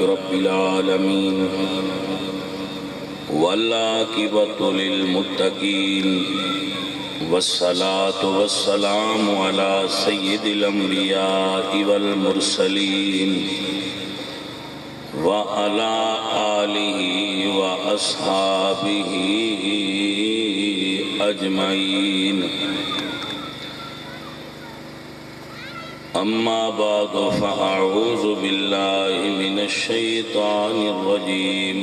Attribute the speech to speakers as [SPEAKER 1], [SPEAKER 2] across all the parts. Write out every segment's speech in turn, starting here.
[SPEAKER 1] رب العالمين والعاقبة للمتقين والصلاة والسلام على سيد الأنبياء والمرسلين وعلى آله وأصحابه أجمعين أما بعد فأعوذ بالله من الشيطان الرجيم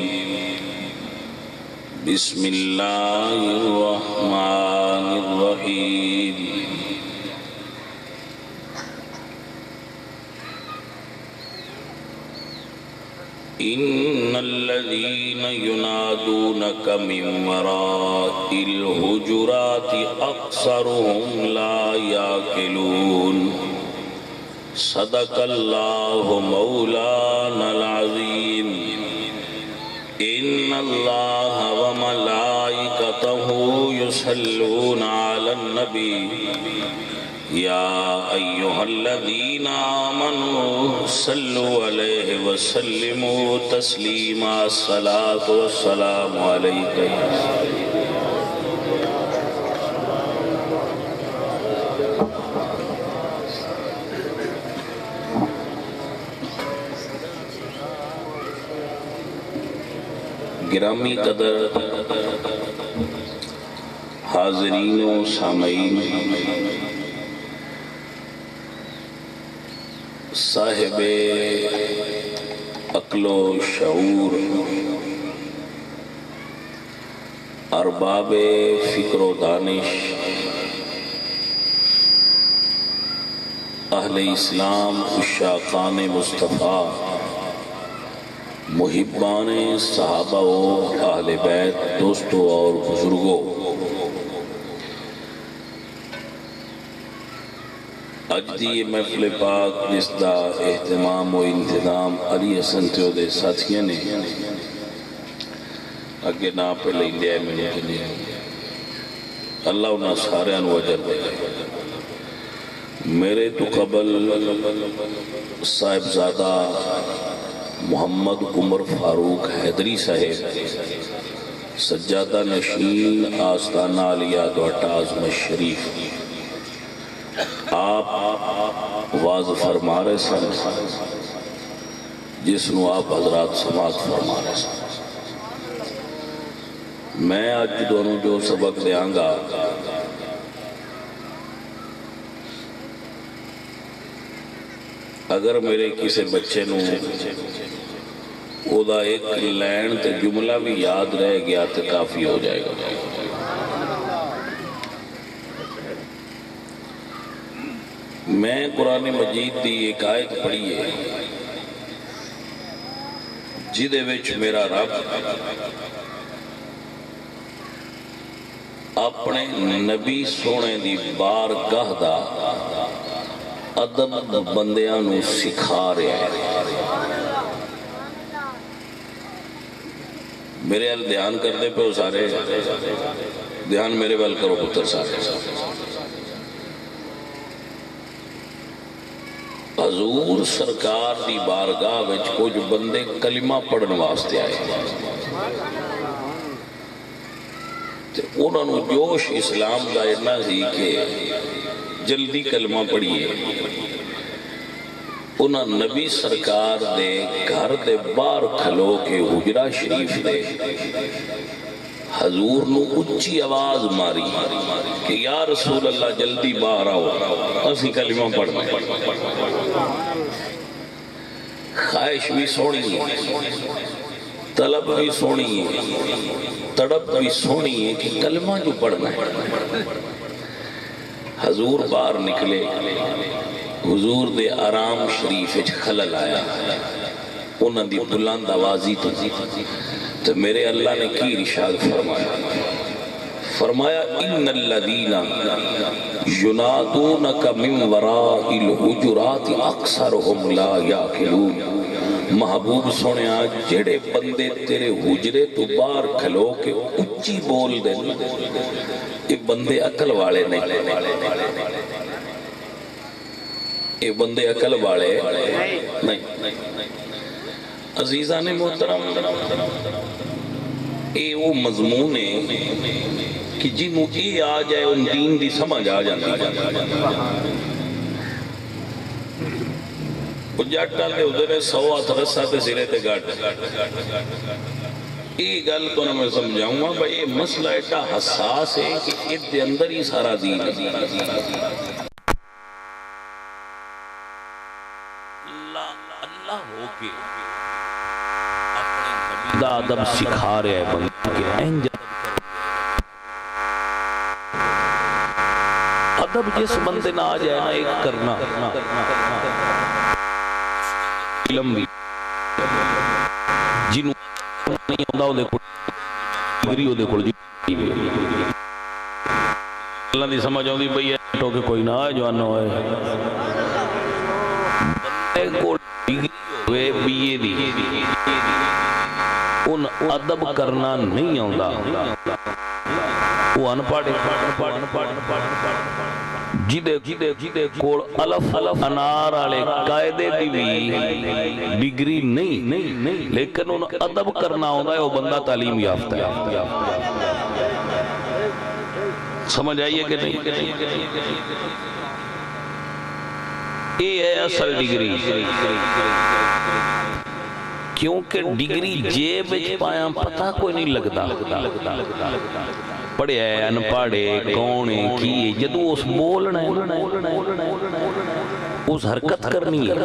[SPEAKER 1] بسم الله الرحمن الرحيم إن الذين ينادونك من وراء الحجرات أكثرهم لا يعقلون صدق الله مولانا العظيم إن الله وملائكته يصلون على النبي يا أيها الذين آمنوا صلوا عليه وسلموا تسليما الصلاة والسلام عليك يا گرامی قدر حاضرین و سامعین، صاحب عقل و شعور، ارباب فکر و دانش، اہل اسلام، عشاقان مصطفیٰ، محبان صحابہ و اہل بیت، دوستوں اور بزرگوں، اج دی یہ محفل پاک جس دا اہتمام و انتظام علی حسن تیو دے ساتھیاں نے اگے نا پہ لیں دے میں نے اللہ انہاں سارے انو اجر دے میرے تو قبل صاحبزادہ محمد عمر فاروق حیدری صاحب سجادہ نشین آستانہ علیہ دوٹا عظمت شریف آپ واضح فرما رہے سن جس نو آپ حضرات سماعت فرما رہے سن۔ میں آج دونوں جو سبق دیاں گا اگر میرے کسی بچے نو او دا ایک لین تے جملہ بھی یاد رہ گیا تے کافی ہو جائے گا۔ میں قرآن مجید دی ایک آیت پڑھی ہے جدے وچ میرا رب اپنے نبی سونے دی بارگاہ دا ادب بندیاں نو سکھا رہے ہیں۔ میرے ال دھیان کر دے پہ وہ سارے دھیان میرے وال کرو پتر سارے۔ حضور سرکار دی بارگاہ وچ کچھ بندے کلمہ پڑھن واسطے آئے تے انہوں نے جوش اسلام دا اتنا سی کہ جلدی کلمہ پڑھیے۔ انہاں نبی سرکار دے گھر دے باہر کھلو کے حجرہ شریف دے حضور نو اچھی آواز ماری کہ یا رسول اللہ جلدی باہر آؤ اسی کلمہ پڑھنا۔ خواہش بھی سونی ہے، طلب بھی سونی ہے، تڑپ بھی سونی ہے کہ کلمہ جو پڑھنا ہے۔ حضور باہر نکلے، حضور دے آرام شریف وچ خلل آیا، انہاں دی بلند آوازی تو میرے اللہ نے کی ارشاد فرمایا ان الذین ینادونک من وراء الحجرات اکثرهم لا یعقلون۔ محبوب سنیا جڑے بندے تیرے حجرے تو باہر کھلو کے اچھی بول دیں یہ بندے عقل والے نہیں، یہ بندے عقل والے نہیں۔ عزیزان محترم، اے وہ مضمون ہے کہ جنہوں یہ آ جائے ان دین دی سمجھ آ جاتی ہے۔ وہ جاٹا لے ادھر 100 ہاتھ رسا تے سرے تے گاٹ۔ یہ گل تو نہ میں سمجھاؤں گا بھائی یہ مسئلہ ایٹا حساس ہے کہ اس دے اندر ہی سارا دین ہے۔ اللہ ہو کے اپنے نبی دا ادب سکھا رہے ہیں بندہ کہ ادب جس بندے نہ آ جائے نا ایک کرنا علم بھی جنہوں نہیں ہوندہ ہو دیکھو ڈگری ہو دیکھو اللہ دی سمجھ ہوندی بھئی ہے تو کہ کوئی نہ آئے جو آنا ہوئے بندے کو ڈگری ہوئے بی اے دی ان ادب کرنا نہیں ہوندہ وہ انپاڑے جیدے کوڑ الف انار آلے قائدے دی بھی ڈگری نہیں لیکن ان ادب کرنا ہوتا ہے وہ بندہ تعلیم یافتہ ہے۔ سمجھ آئیے کہ نہیں؟ یہ ہے اصل ڈگری، کیونکہ ڈگری جیب پایا پتہ کوئی نہیں لگتا، پڑھے ہے انپاڑے کون ہے کی جدو اس بولنا ہے اس حرکت کرنی ہے۔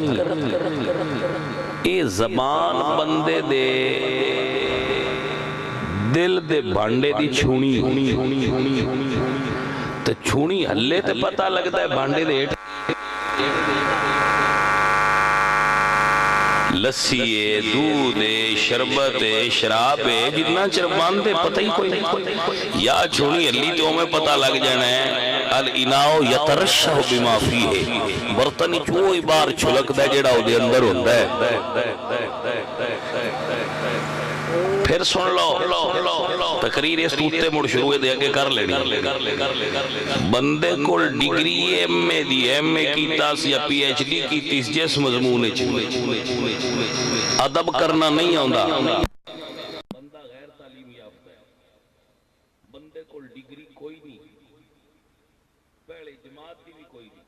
[SPEAKER 1] یہ زبان بندے دے دل دے بھانڈے دی چھونی تے چھونی ہلے تے پتہ لگتا ہے بھانڈے دے لسیے دودھے شربتے شرابے جتنا چربان دے پتہ ہی کوئی نہیں، یا چھونی ہلی تو ہمیں پتہ لگ جانا ہے الاناؤ یترشح بما فیہ برتنی چوئی بار چھلک دے جڑا ہو دے اندر ہوتا ہے۔ پھر سن لو تقریر اس توتے مڑ شروع دے آگے کر لینی بندے کو ڈگری ایم اے دی ایم اے کی تاس یا پی ایچ ڈی کی تیس جس مضمون ادب کرنا نہیں ہوندہ بندہ غیر تعلیم یافتہ ہے، بندے کو ڈگری کوئی نہیں، پہلے جماعت دی بھی کوئی نہیں،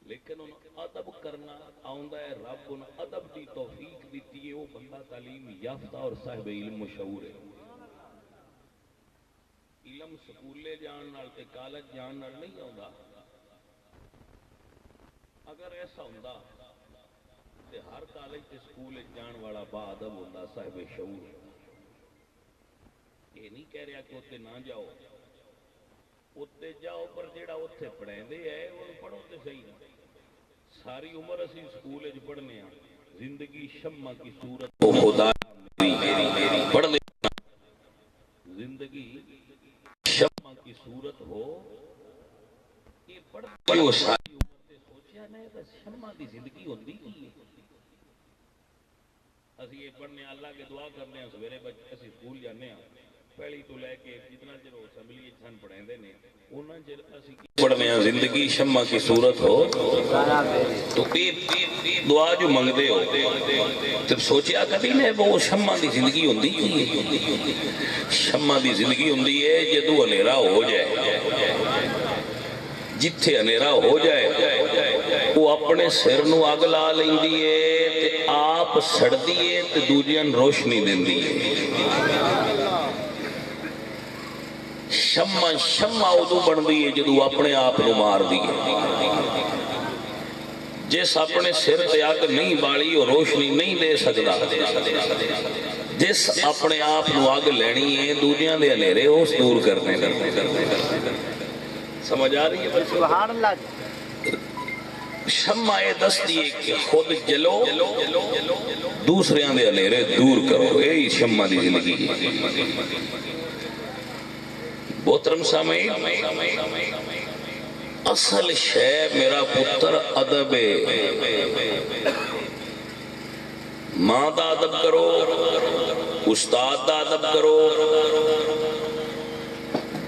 [SPEAKER 1] لیکن انہوں ادب کرنا آؤندہ ہے۔ رب ان ادب دی توفیق دیتی ہے، وہ بندہ تعلیم یافتہ اور صاحب علم مشہور ہے۔ علم سکولے جان نال تے کالج جان نال نہیں آؤندہ، اگر ایسا ہوندہ تے ہر کالج تے سکولے جان والا با ادب ہوندہ صاحب شعور۔ یہ نہیں کہہ رہا کہ اتنے نہ جاؤ، اتنے جاؤ پر جیڑا اتنے پڑھیں دے ہے وہ پڑھو تے صحیح نہ۔ ساری عمر اسی سکول جو پڑھنے ہیں، زندگی شمع کی صورت خدا پڑھ لے، زندگی شمع کی صورت ہو یہ پڑھ جو ساری عمر سے سوچیا نہیں کہ شمع کی زندگی ہوندی کی ہے۔ اسی یہ پڑھنے اللہ کے دعا کرنے ہیں، سویرے بچے اسی سکول جانے ہیں، پہلی تو لے کے جتنا چلو اسمبلی چھن پڑھیں دے نے انہاں چل اسی پڑھنے ہیں زندگی شمع کی صورت ہو تو دعا جو منگ دے ہو تب سوچیا کبھی نہیں وہ شمع دی زندگی ہوندی کی ہے؟ شمع دی زندگی ہوندی ہے جدو انیرا ہو جائے، جتھے انیرا ہو جائے وہ اپنے سر نو آگ لا لیندی ہے تے آپ سڑ دیئے تے دوجیاں روشنی دیندی ہے۔ شمع ادو بن دیئے جدو اپنے آپ نو مار دیئے، جس اپنے سر تے آگ نہیں بالی اور روشنی نہیں دے سکتا، جس اپنے آپ نو آگ لینی ہے دوجیاں دے انیرے اس دور کرنے سمجھ آ رہی ہے؟ سبحان اللہ۔ شمع دس دیئے کہ خود جلو دوسرے آندے انیرے دور کرو، یہی شمع دی زندگی ہے۔ محترم سامعین، اصل شے میرا پتر ادب ہے۔ ماں دا ادب کرو، استاد دا ادب کرو،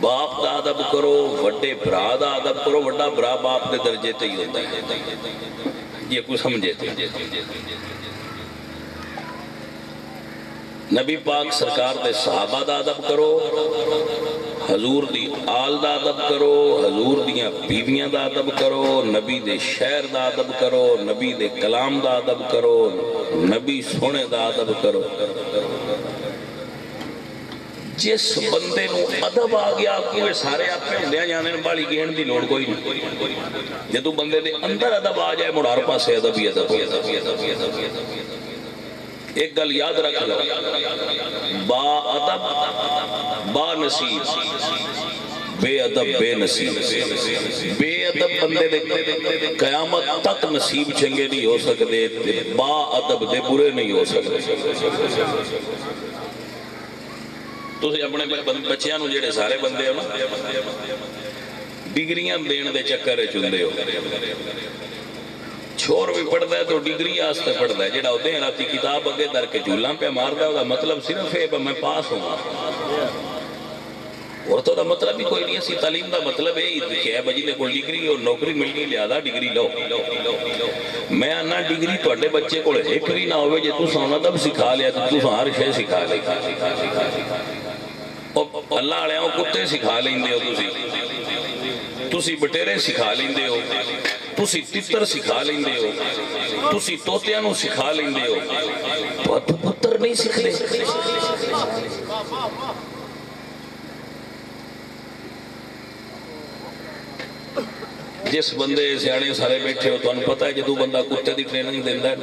[SPEAKER 1] باپ دا ادب کرو، وڈے برا دا ادب کرو۔ وڈا برا باپ دے درجے تے ہی ہوتا ہے، یہ کوئی سمجھے تھے۔ نبی پاک سرکار دے صحابہ دا ادب کرو، حضور دی آل دا ادب کرو، حضور دیاں بیویاں دا ادب کرو، نبی دے شہر دا ادب کرو، نبی دے کلام دا ادب کرو، نبی سونے دا ادب کرو۔ جس بندے نو ادب آ گیا کوئی سارے آپ میں ہوندیاں جانے بالی گین دی لوڑ کوئی نہیں۔ جدو بندے دے اندر ادب آ جائے مڑار پاسے ادب ہی ادب۔ ایک گل یاد رکھ لو، با ادب با نصیب، بے ادب بے نصیب۔ بے ادب بندے دے قیامت تک نصیب چنگے نہیں ہو سکتے، با ادب دے برے نہیں ہو سکتے۔ تو اپنے بچیاں نو جڑے سارے بندے ہو نا ڈگریاں دین دے چکر چندے ہو، چھوڑ بھی پڑھتا ہے تو ڈگری آستے پڑھتا ہے، جڑا ہوتے ہیں راتی کتاب اگے در کے جھولاں پہ مارتا ہے، مطلب صرف ہے میں پاس ہوں گا، اور تو دا مطلب ہی کوئی نہیں ہے۔ تعلیم دا مطلب ہے کہ ہے بجی نے کوئی ڈگری اور نوکری ملنی لہذا ڈگری لو۔ میں آنا ڈگری توڑے بچے کو ایک بھی نہ ہوئے جے تو سونا دب سکھا لیا تو ہر شے سکھا لے۔ اللہ علیہ کتے سکھا لیں دے ہو، تسی بٹیرے سکھا لیں دے ہو، تسی تتر سکھا لیں دے ہو، تسی توتیاں نو سکھا لیں دے ہو، تو پتر نہیں سکھ لے۔ جس بندے سیانے سارے بیٹھے ہو تو انہوں پتہ ہے جدو بندہ کتے دی ٹریننگ دیندہ ہے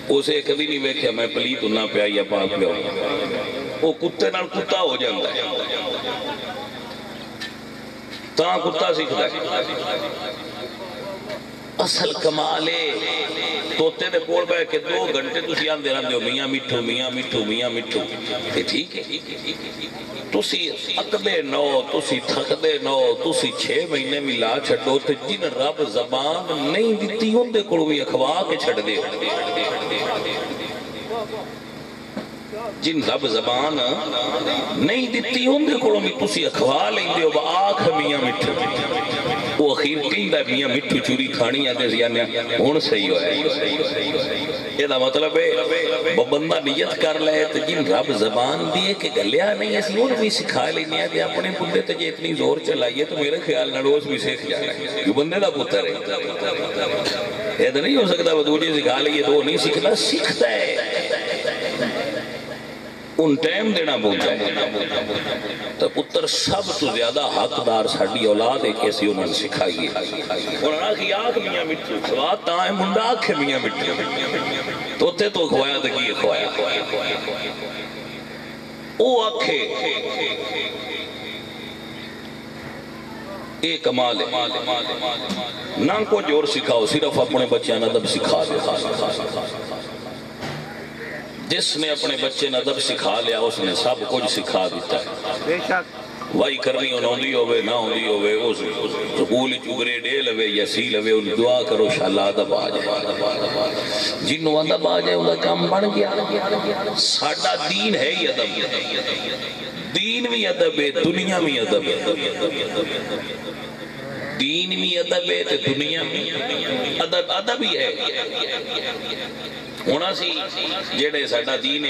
[SPEAKER 1] اسے کبھی نہیں ویکھیا میں پلیت نہ پیا یا پاک پیا وہ کتے نال کتا ہو جاندہ ہے، تاں کتا سکھتا ہے۔ اصل کمالے توتے دے کول بے کہ 2 گھنٹے تسی آندے رہندے ہو میاں مٹھو میاں مٹھو میاں مٹھو، ٹھیک ہے تسی اکدے نو، تسی تھکدے نو، تسی 6 مہینے بھی لا چھڑو تو جن رب زبان نہیں دیتی ہوں دے کڑو بھی اخوا کے چھڑ دے، جن رب زبان نہیں دیتی ہوں دے کڑو بھی تسی اخوا لیں دے ہو با آنکھ میاں مٹھو، وہ اخیر کہیں دا میاں مٹھو چوری کھانی آتے زیانے ہون صحیح ہوئے۔ یہ دا مطلب ہے وہ بندہ نیت کر لے تو جن رب زبان دیئے کہ گلیا نہیں اس لوگ بھی سکھا لینے آتے اپنے بندے تجھے اتنی زور چلائیے تو میرے خیال نروز بھی سیکھ جانا ہے، یہ بندے دا پتر ہے۔ یہ تو نہیں ہو سکتا وہ دوجہ سکھا لئے تو وہ نہیں سکھتا، سکھتا ہے ان ٹائم دینا بولتا ہے تو پتر سب تو زیادہ حقدار ساڑی اولاد ہے کیسی انہوں نے سکھائیے۔ انہوں نے کہا آنکھ میاں مٹھو سوات تاں منڈا آنکھ میاں مٹھو توتے تو کھوایا دکی کھوایا او آنکھے ایک کمال ہے نہ کو جور سکھاؤ صرف اپنے بچے ادب سکھا دے۔ جس نے اپنے بچے نے ادب سکھا لیا اس نے سب کچھ سکھا دیتا ہے۔ وائی کرنی ہوندی ہوئے نہ ہوندی ہوئے اس سکول چگرے ڈے لوے یا سی لوے ان دعا کرو شاءاللہ ادب آ جائے، جنہوں ادب آ جائے انہا کام بڑھ گیا۔ ساڑھا دین ہے ہی ادب، دین بھی ادب ہے دنیا بھی ادب ہے، دین بھی ادب ہے دنیا بھی ادب ہی ہے۔ ہونا سی جیڑے ساڑھا دین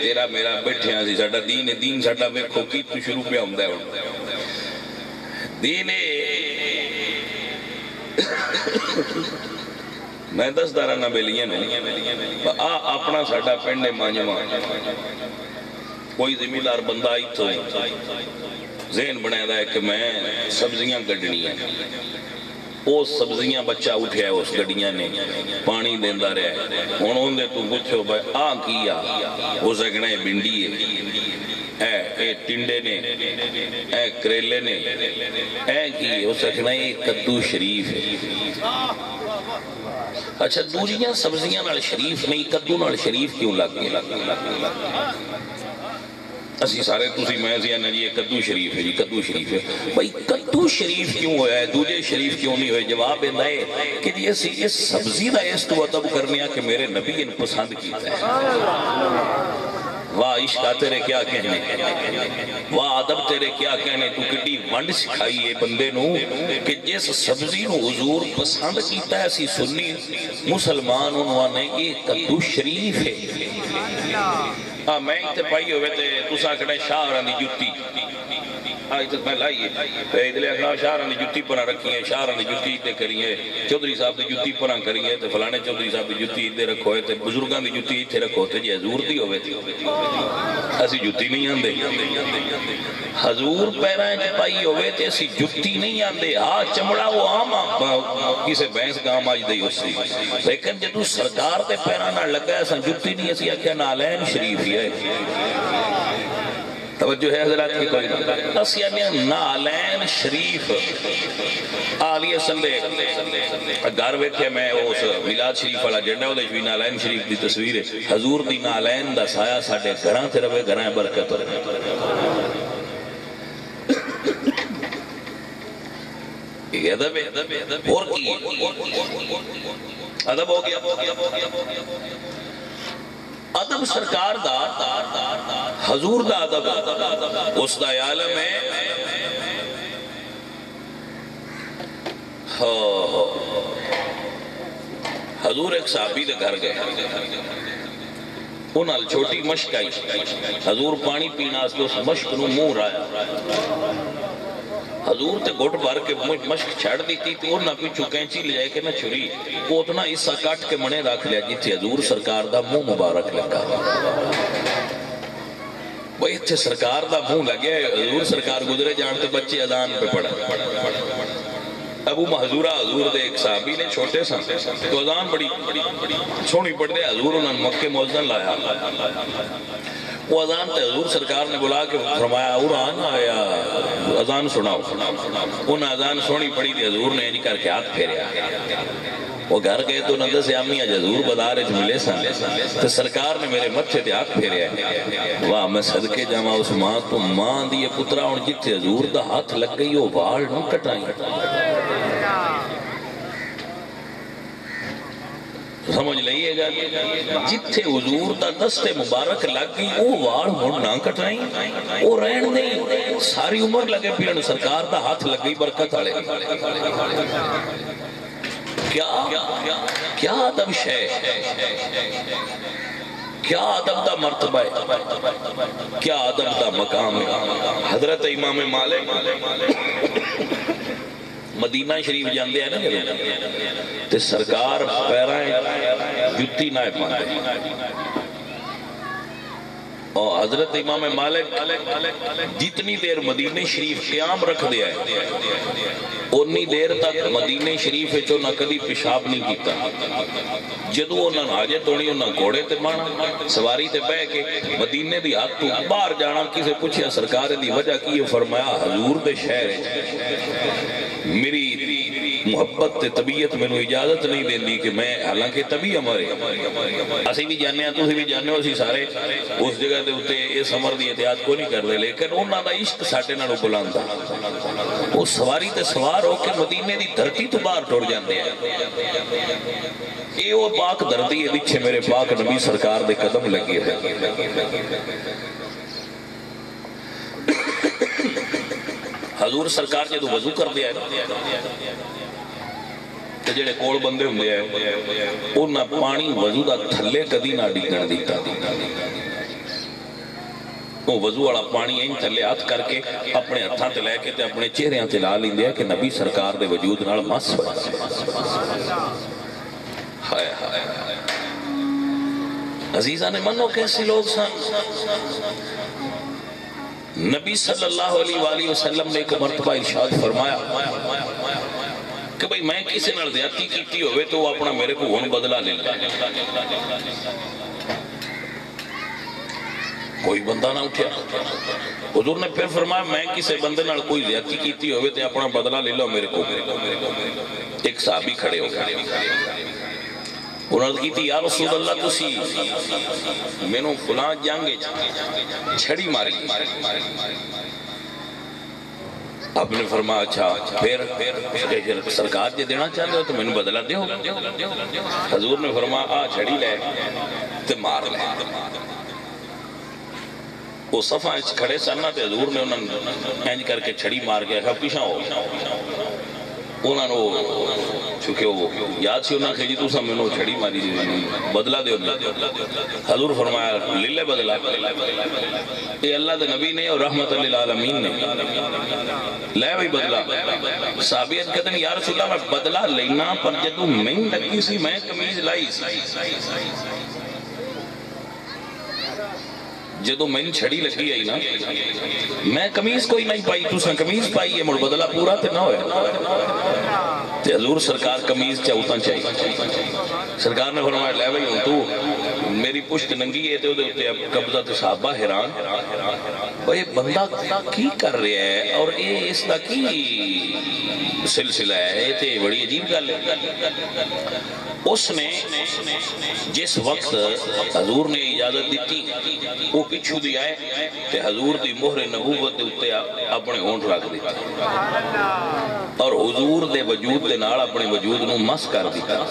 [SPEAKER 1] تیرا میرا بیٹھے ہیں سی ساڑھا دین ساڑھا ویکھو کی تو شروع پہ ہوندہ ہے دین میں 10 دارانہ بیلیاں نو اپنا ساڑھا پینڈے مانجمہ کوئی زمیندار بندہ ہی تو ذہن بنائے دا ہے کہ میں سبزیاں گڑنی ہیں، وہ سبزیاں بچہ اٹھے ہے اس گڑیاں نے پانی دیندہ رہے انہوں نے تو پوچھو بھائی آن کیا وہ سکنے بنڈی ہے اے ٹنڈے نے اے کریلے نے اے کی وہ سکنے کدو شریف ہے۔ اچھا دوجیاں سبزیاں نال شریف نہیں کدو نال شریف کیوں لگ گئے؟ اسی سارے تسی میں سے آنا جی کدو شریف ہے جی کدو شریف ہے، بھئی کدو شریف کیوں ہویا ہے دوجے شریف کیوں نہیں ہوئے؟ جواب دینا ہے کہ جی اس سبزی دا اس تو ادب کرنیا کہ میرے نبی ان پسند کیتا ہے۔ واہ عشقہ تیرے کیا کہنے، واہ ادب تیرے کیا کہنے، تو کٹی ونڈ سکھائیے بندے نو کہ جس سبزی نو حضور پسند کیتا ہے اسی سنی مسلمان انہوں نے یہ کدو شریف ہے۔ ہاں میں تے پائی ہوئے تے تسا کھڑے شاہراں دی جُتی آج تک میں لائیے ادھلے اکھنا شاہراں دی جُتی پرا رکھی ہے شاہراں دی جُتی تے کریے چودھری صاحب دی جُتی پرا کریے تے فلانے چودھری صاحب دی جُتی ادھے رکھو تے بزرگاں دی جُتی اتھے رکھو تے جی حضور دی ہوئے تھی اسی جُتی نہیں آندے حضور پیرائیں پائی ہوئے تے اسی جُتی نہیں آندے ہاں چمڑا وہ عام کسے بینس کام آج دے اسی لیکن جدو سرکار تے پیرانا لگا ایسا جُتی نہیں اسی آکھیا نالین شریف ہی ہے توجہ ہے حضرات کی کوئی نہیں اسی آنیا نالین شریف آلیہ صلی گھر ویکھے میں اس میلاد شریف والا جنڈا ہو دے بھی نالین شریف دی تصویر ہے حضور دی نالین دا سایہ ساڑھے گھران تے روے گھران برکت یہ ادب ہے اور کی ادب ہو گیا ادب سرکار دا حضور دا ادب اس دا عالم ہے حضور ایک صحابی دے گھر گئے انہاں چھوٹی مشک آئی حضور پانی پینا اس اس مشک نو منہ رایا حضور تے گھٹ بھر کے مشک چھڑ دی تھی تو اور نہ پیچھو کینچی لے جائے کہ نہ چھری وہ اتنا حصہ کاٹ کے منے رکھ لیا جیتے حضور سرکار دا منہ مبارک لگا وہ اتھے سرکار دا منہ لگے حضور سرکار گزرے جانتے بچے اذان پہ پڑھا ابو محضورہ حضور دے ایک صحابی نے چھوٹے سن تو اذان بڑی سونی پڑھ دے حضور انہوں نے مکہ موزن لایا وہ اذان تے حضور سرکار نے بلا کے فرمایا قرآن آیا اذان سناؤ انہوں اذان سونی پڑی تھی حضور نے انہی کر کے ہاتھ پھیریا وہ گھر گئے تو نندہ سے امی آج حضور بدارے جملے سن تو سرکار نے میرے متھے تے ہاتھ پھیریا واہ میں صدقے جاما اس ماں تو ماں دیئے پترہ اور جتے حضور دا ہاتھ لگ گئی وہ وال نہ کٹائیں سمجھ لئیے گا جتھے حضور دا دست مبارک لگ گئی وہ وار ہون نہ کٹائیں وہ رہن نہیں ساری عمر لگے پیرن سرکار دا ہاتھ لگ گئی برکت آلے کیا ادب شے کیا ادب دا مرتبہ ہے کیا ادب دا مقام ہے حضرت امام مالک مدینہ شریف جاندے ہیں نا تے سرکار پیرائیں جتی نہ پاندے اور حضرت امام مالک جتنی دیر مدینہ شریف قیام رکھ دیا ہے اتنی دیر تک مدینہ شریف ہے جو نہ کدی پیشاب نہیں کیتا جدو انہوں حاجت ہونی انہوں گھوڑے تے مانا سواری تے بہ کے مدینہ دی ہاتھ تو باہر جانا کسے پوچھیا سرکار دی وجہ کی فرمایا حضور دے شہر میری محبت تے طبیعت میں اجازت نہیں دیں دی کہ میں حالانکہ طبی ہمارے اسی بھی جاننے ہیں تو اسی بھی جاننے ہو اسی سارے اس جگہ دے ہوتے اس عمر دی احتیاط کو نہیں کر دے لیکن انہوں دا عشق ساٹھے نہ بلاندا وہ سواری تے سوار ہو کے مدینے دی دھرتی تو باہر ٹوڑ جاندے ہیں یہ وہ پاک دردی ہے دیچھے میرے پاک نبی سرکار دے قدم لگے ہیں حضور سرکار جے تو وضو کر دیا ہے تو جڑے کوڑ بندے ہوں دے ہیں انہاں پانی وضو دا تھلے کدی نہ ڈیگن دیتا وہ وضو والا پانی این تھلے ہاتھ کر کے اپنے ہتھاں تے لے کے تے اپنے چہرے تے لا لیندے ہیں کہ نبی سرکار دے وجود نال مس ہو ہائے ہائے عزیزہ نے منو کیسے لوگ سن نبی صلی اللہ علیہ وآلہ وسلم نے ایک مرتبہ ارشاد فرمایا کہ بھئی میں کسی نال زیادتی کیتی ہوئے تو وہ اپنا میرے کو ہون بدلہ لے لے کوئی بندہ نہ اٹھیا حضور نے پھر فرمایا میں کسی بندے نال کوئی زیادتی کیتی ہوئے تو اپنا بدلہ لے لو میرے کو ایک صحابی کھڑے ہو گئے انہوں نے کہتی یا رسول اللہ تسی میں نو فلاں جانگے چھڑی ماری آپ نے فرمایا اچھا پھر سرکار جے دینا چاہتے ہو تو میں نے بدلہ دے ہو حضور نے فرمایا چھڑی لے تے مار لے وہ صفحہ کھڑے سننا تے حضور نے انہوں نے کر کے چھڑی مار گیا پیشاں ہو انہوں نے چونکہ وہ یاد سی انہاں کہ جی تو سامنے انہوں چھڑی ماری بدلہ دے حضور فرمایا للہ بدلہ یہ اللہ دے نبی نے اور رحمت للعالمین نے لے بھی بدلہ صحابیت کہتے ہیں یا رسول اللہ میں بدلہ لینا پر جدو میں لگی سی میں کمیز لائی سی جدو میں چھڑی لگی آئی نا میں کمیز کوئی نہیں پائی تو سن کمیز پائی ہے مڑ بدلہ پورا تے نہ ہوئے تے حضور سرکار کمیز چاہتا چاہیے سرکار نے فرمایا لے بھائی ہوں تو میری پشت ننگی ہے تے ہوتے اب قبضہ تے صحابہ حیران بھائی بندہ کی کر رہا ہے اور یہ اس کا کی سلسلہ ہے تے بڑی عجیب گل ہے اس نے جس وقت حضور نے اجازت دیتی وہ پچھو دی آئے تے حضور دی مہر نبوت دے اتے اپنے ہونٹ رکھ دیتا اور حضور دے وجود دے نال اپنے وجود نو مس کر دیتا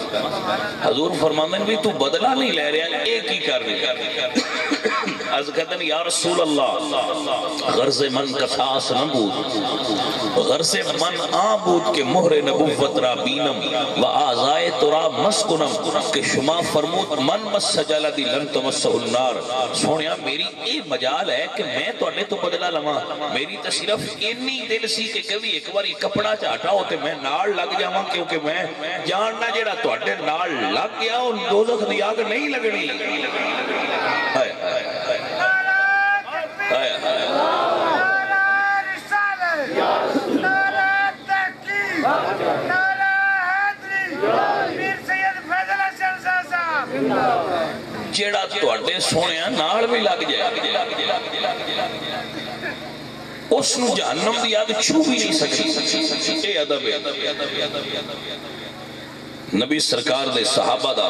[SPEAKER 1] حضور فرماندن بھی تو بدلہ نہیں لے رہا ایک ہی کر رہا از کہتن یا رسول اللہ غرض من کساس نبود غرض من آبود کے مہر نبوت را بینم و آزائے ترا مسکنم کہ شما فرمود من مس سجالہ دی لن تمسہ النار سونیا میری یہ مجال ہے کہ میں تو اڈے تو بدلہ لما میری تو صرف انی دل سی کہ کبھی ایک باری کپڑا چاہتا ہوتے میں نال لگ جاواں کیونکہ میں جاننا جیڑا تو اڈے نال لگ گیا اور دوزخ دی آگ نہیں لگنی ہائے ہائے ہائے جیڑا تو اڈے سونے نال بھی لگ جائے اس نو جہنم دی آگ چھو بھی نہیں سکتی اے ادب ہے نبی سرکار دے صحابہ دا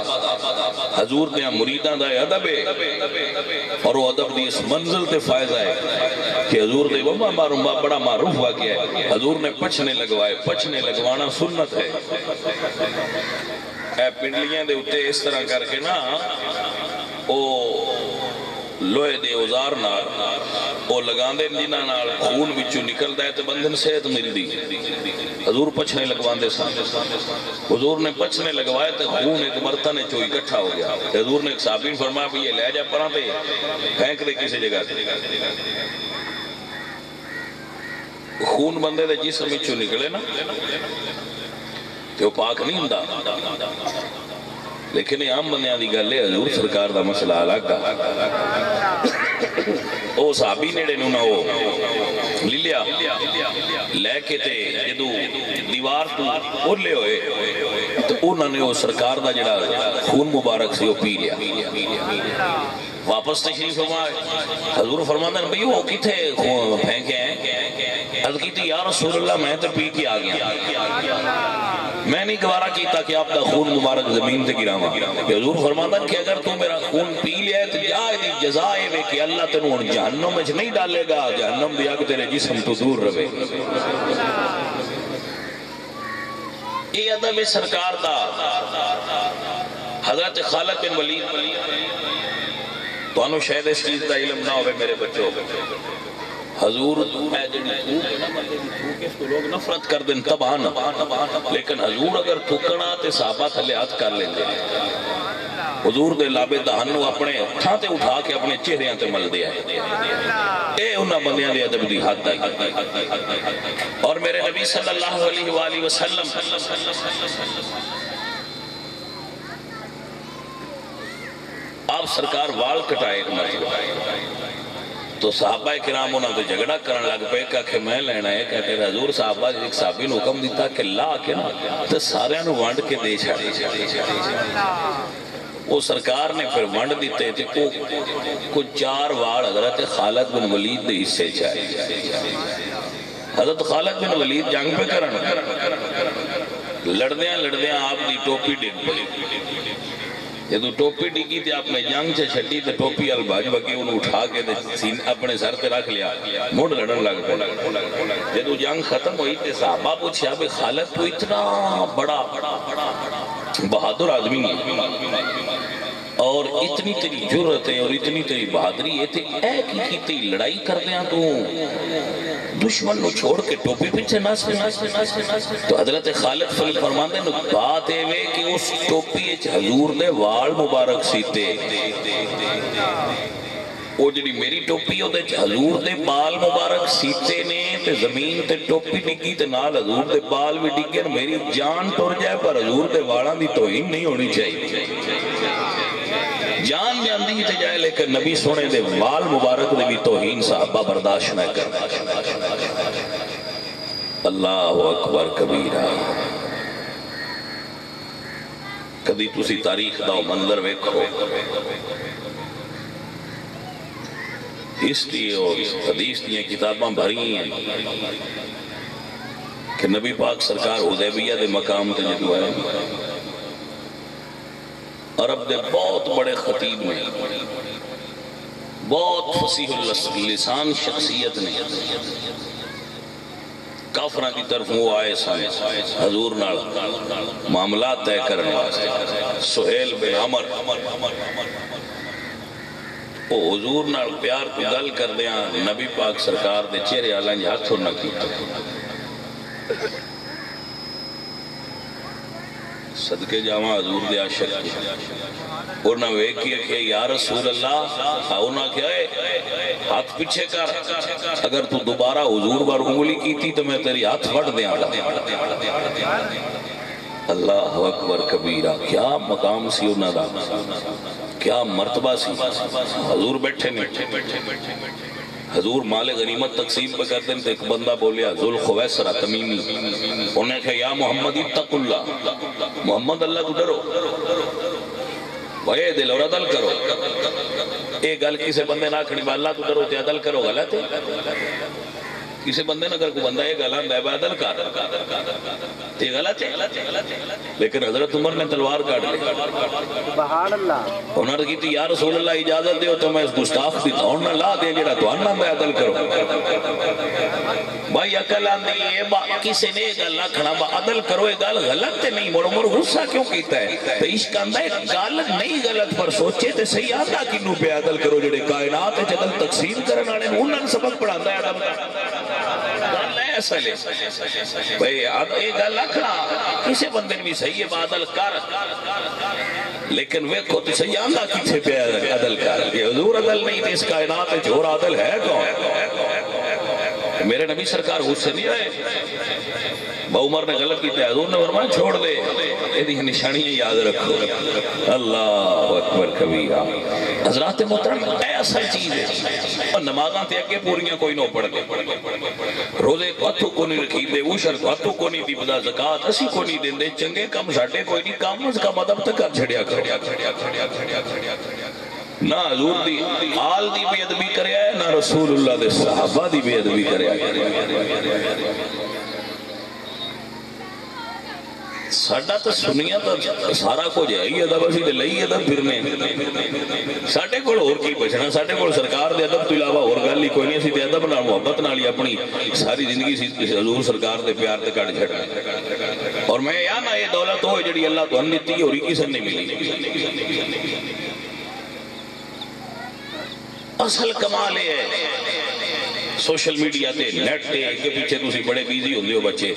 [SPEAKER 1] حضور دے مریدان دا ادب ہے اور وہ ادب دی اس منزل تے فائدہ ہے کہ حضور دے بڑا معروف واقعہ ہے حضور نے پچھنے لگوائے پچھنے لگوانا سنت ہے اے پنڈلیاں دے اتے اس طرح کر کے نا او لوہے دے اوزار نال او لگان دے جنہ نال خون بچو نکل دائے تو بندن صحت مل دی حضور پچھنے لگوان دے ساتھ حضور نے پچھنے لگوائے تو خون ایک مرتن چو اکٹھا ہو گیا حضور نے ایک صحابین فرمایا بھی یہ لے جا پران تے پھینک دے کسی جگہ خون بندے دے جسم بچو نکلے نا تو پاک نہیں ہوندا لیکن یہ عام بندیاں دی گل ہے حضور سرکار دا مسئلہ الگ دا او صحابی نیڑے نو نہ ہو لیا لے کے تے جدو دیوار تو اولے ہوئے تو انہوں نے وہ سرکار دا جڑا خون مبارک سے وہ پی لیا واپس تشریف فرمائے حضور فرماندن بھئی وہ کتھے خون پھینکے ہیں عرض کی تھی یا رسول اللہ میں تو پی کے آ گیا میں نہیں گوارا کیتا کہ آپ دا خون مبارک زمین تے گراواں حضور فرماندن کہ اگر تو میرا خون پی لیا ہے تو جا دی جزائے میں کہ اللہ تینوں ہن جہنم وچ نہیں ڈالے گا جہنم دی اگ تیرے جسم تو دور رہے یہ ادب سرکار دا حضرت خالد بن ولید تو انو شاید اس چیز دا علم نہ ہوئے میرے بچوں حضور اے جنی تھوک ہے نا مردے دی تھوک اس کو لوگ نفرت کر دیں تبان لیکن حضور اگر تھوکنا تے صحابہ تھلے ہاتھ کر لیں دے حضور دے لابے دہنو اپنے تھانتے اٹھا کے اپنے چہریاں تے مل دیا ہے اے انہاں بندیاں دے ادب دی حد آئی اور میرے نبی صلی اللہ علیہ وآلہ وسلم آپ سرکار وال کٹائے ایک مرتبہ تو صحابہ کرام انہوں نے جھگڑا کرنے لگ پے کہ میں لینا ہے کہ حضور صحابہ ایک صحابی نے حکم دیتا کہ لا کے نا تو سارے انہوں وانڈ کے دے چھاڑے وہ سرکار نے پھر وانڈ دیتے تھے کو 4 وار حضرت خالد بن ولید دے حصے چاہے حضرت خالد بن ولید جنگ پہ کرنا لڑدیاں آپ دی ٹوپی ڈگ پڑی جدو ٹوپی ڈگی تھی آپ نے جنگ سے چھٹی تو ٹوپی الباج بکی انہوں اٹھا کے اپنے سر پہ رکھ لیا موڑ لڑن لگ پڑا جدو جنگ ختم ہوئی تھی صحابہ پوچھا بے خالد تو اتنا بڑا بہادر آدمی ہے اور اتنی تیری جرت ہے اور اتنی تیری بہادری ہے تے اے کی تیری لڑائی کر دیاں تو دشمن نو چھوڑ کے ٹوپی پیچھے ناس تو حضرت خالد فرماندے نو بات ہے وے کہ اس ٹوپی حضور دے وال مبارک سیتے وہ جڑی میری ٹوپی ہوتے حضور دے بال مبارک سیتے نے تے زمین تے ٹوپی ڈگی تے نال حضور دے بال بھی ڈگے میری جان ٹر جائے پر حضور دے والاں دی توہین نہیں ہونی چاہیے جان جاندی تے جائے لیکن نبی سونے دے وال مبارک دے بھی توہین صحابہ برداشت نہ کر اللہ اکبر کبیرہ کبھی تسی تاریخ دا منظر ویکھو ہسٹری اور حدیث دیا کتاباں بھری ہیں کہ نبی پاک سرکار حدیبیہ دے مقام تے جدو ہے عرب دے بہت بڑے خطیب نے بہت فصیح اللسان شخصیت نے کافران کی طرف وہ آئے سائے حضور نال معاملات طے کرنے واسطے سہیل بن عمر وہ حضور نال پیار کو گل کر دیا نبی پاک سرکار دے چہرے آلائیں ہاتھ نہ کیتا صدقے جاواں حضور دے عاشق اور نہ ویکھیا کہ یا رسول اللہ اونا کیا ہے ہاتھ پیچھے کر اگر تو دوبارہ حضور بار انگلی کیتی تو میں تیری ہاتھ پھٹ دیاں گا اللہ اکبر کبیرہ کیا مقام سی انہاں دا کیا مرتبہ سی حضور بیٹھے نے حضور مال غنیمت تقسیم پہ کرتے ہیں تو ایک بندہ بولیا ذوالخویسرہ تمیمی انہیں کہا یا محمد اتق اللہ محمد اللہ تو ڈرو بھائی دل اور عدل کرو ایک گل کسی بندے نہ کھڑی با اللہ تو ڈرو تے عدل کرو غلط ہے کسی بندے نہ کر کو بندہ یہ گلان دے با عدل کر تے غلط ہے لیکن حضرت عمر نے تلوار کاٹ لی
[SPEAKER 2] سبحان اللہ
[SPEAKER 1] انہوں نے کہتی یا رسول اللہ اجازت دیو تو میں اس گستاخ دی دھون نہ لا دیں جڑا تو انہاں میں عدل کرو بھائی عقل آندھی یہ کسی نے گل کھڑا با عدل کرو یہ گل غلط تے نہیں مڑ مڑ غصہ کیوں کیتا ہے تو عشق آندھا ہے گل نہیں غلط پر سوچے تے صحیح آندھا کنو پہ عدل کرو جڑے کائنات ہے جدل تقسیم کرنا آنے انہوں نے سبق پڑھاندہ ہے عدل ایسا لے بھئی یہ گل اکھنا کسی بندے بھی صحیح ہے عدل کر لیکن ویکھو تو صحیح آندھا کیچھے پہ عدل کر یہ حضور عدل نہیں تھے اس کائنات ہے جھور عدل ہے کون میرے نبی سرکار غصے نہیں رہے با عمر نے غلط کیتا ہے حضور نے فرمایا چھوڑ دے یہ نشانیاں یاد رکھو اللہ اکبر کبیرہ حضرات محترم اے اصل چیز ہے نمازاں تے اگے پوریاں کوئی نہ پڑھ دے روزے کو ہتھوں کو نہیں رکھی دے اوشر کو ہتھوں کو نہیں دی بدا زکات اسی کو نہیں دین دے چنگے کم ساڈے کوئی نہیں کام اس کا مدد تک کر چھڑیا کرو نہ حضور دی آل دی بے ادبی کریا ہے نہ رسول اللہ دے صحابہ دی بے ادبی کریا ہے ساڑھا تو سنیا تو سارا کو جائے ادب اسی دے لئی ادب پھرنے ساڑھے کول اور کی بچنا ساڑھے کول سرکار دے ادب تو علاوہ اور گل ہی کوئی نہیں اسی دے ادب نال محبت نال ہی اپنی ساری زندگی حضور سرکار دے پیار تے کٹ چھڑنا اور میں یا نہ یہ دولت ہوئے جڑی اللہ تو ہم دیتی اور ہی کسی نے ملی اصل کمال ہے سوشل میڈیا تے نیٹ تے کے پیچھے تسی بڑے بیزی ہوندے ہو بچے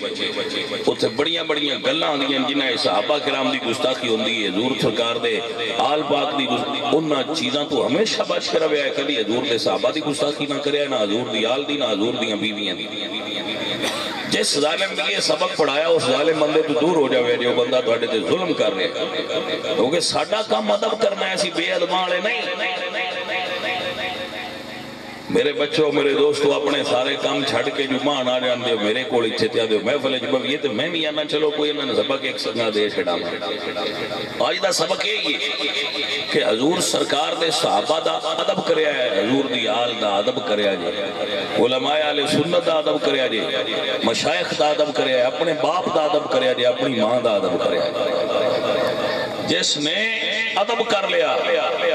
[SPEAKER 1] اوتھے بڑیاں بڑیاں گلاں ہوندیاں جنہاں صحابہ کرام دی گستاخی ہوندی ہے حضور سرکار دے آل پاک دی انہاں چیزاں تو ہمیشہ بچ کر رہیا ہے کبھی حضور دے صحابہ دی گستاخی نہ کریا نہ حضور دی آل دی نہ حضور دیاں بیویاں دی جس ظالم نے یہ سبق پڑھایا اس ظالم بندے تو دور ہو جاوے جو بندہ تواڈے تے ظلم کر رہا ہے کیونکہ ساڈا کام ادب کرنا ہے اسی بے ادباں والے نہیں میرے بچوں میرے دوستو اپنے سارے کام چھڑ کے جو مان آ جان دے میرے کوڑ اچھے تیا دے محفل جب یہ تو میں بھی آنا چلو کوئی انہوں نے سبق ایک سنگا دے چھڑا آج دا سبق یہ کہ حضور سرکار دے صحابہ دا ادب کریا ہے حضور دی آل دا ادب کریا جے علماء آل سنت دا ادب کریا جے مشایخ دا ادب کریا ہے اپنے باپ دا ادب کریا جے اپنی ماں دا ادب کریا جے جس نے ادب کر لیا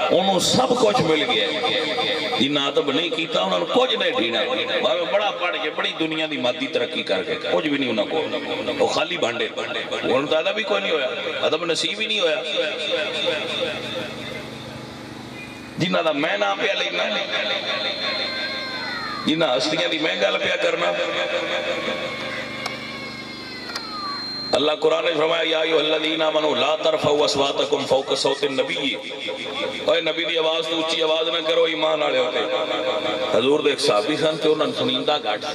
[SPEAKER 1] انہوں سب کچھ مل گیا جنہ ادب نہیں کیتا انہوں نے کچھ نہیں ڈھینا بڑا پڑھ کے بڑی دنیا دی مادی ترقی کر کے کچھ بھی نہیں انہوں کو وہ خالی بانڈے انہوں تو ادب بھی کوئی نہیں ہویا ادب نصیب ہی نہیں ہویا جنہ دا میں نام پیا لینا جنہ ہستیاں دی میں گل پیا کرنا اللہ قرآن نے فرمایا یا ایھا الذین آمنوا لا ترفعوا اصواتکم فوق صوت النبی اے نبی دی آواز تو اونچی آواز نہ کرو ایمان والے ہوتے حضور دے ایک صحابی سن تے انہاں سنیندا گھٹ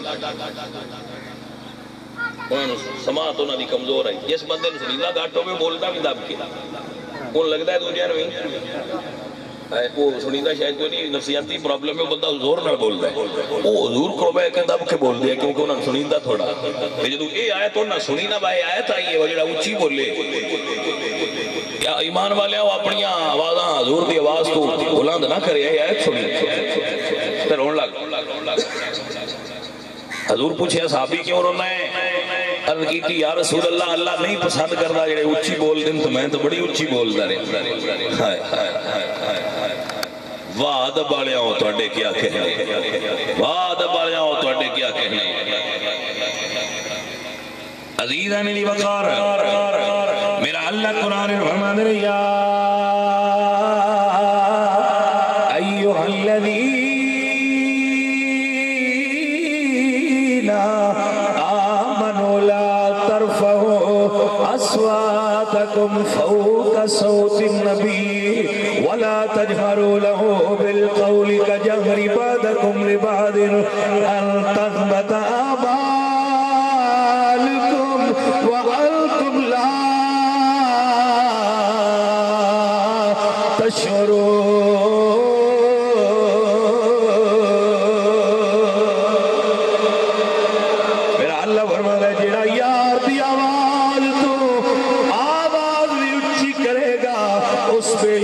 [SPEAKER 1] انہاں سماعت انہاں دی کمزور ہے جس بندے نوں سنیندا گھٹ ہوے بولدا بھی دب کے اون لگدا ہے دوجے نوں وہ سنیندا شاید کوئی نہیں نفسیاتی پرابلم ہے بندہ زور نہ بولدا ہے وہ حضور کو بہ کے دب کے بول دیا کیونکہ انہاں سنیندا تھوڑا تے جدوں اے آیت انہاں سنی نہ بھائی آیت آئی ہے وہ جڑا اونچی بولے یا ایمان والے اپنی آوازاں حضور دی آواز تو بلند نہ کرے اے آیت سنی تے رون لگ حضور پوچھیا صحابی کیوں رونا ہے عرض کیتی یا رسول اللہ اللہ نہیں پسند کردا جڑے اونچی بول دین تو میں تو بڑی اونچی بولدا رہا ہائے ہائے واہ ادب والیاں تواڈے کیا کہنے واہ ادب والیاں تواڈے کیا کہنے عزیزاں دی وقار میرا اللہ قرآن فرماتا ہے یا ایھا الذین آمنوا لا ترفعوا اصواتکم فوق صوت النبی ولا تجهروا له بالقول كجهر بعضكم لبعض ان تحبط اعمالكم وانتم لا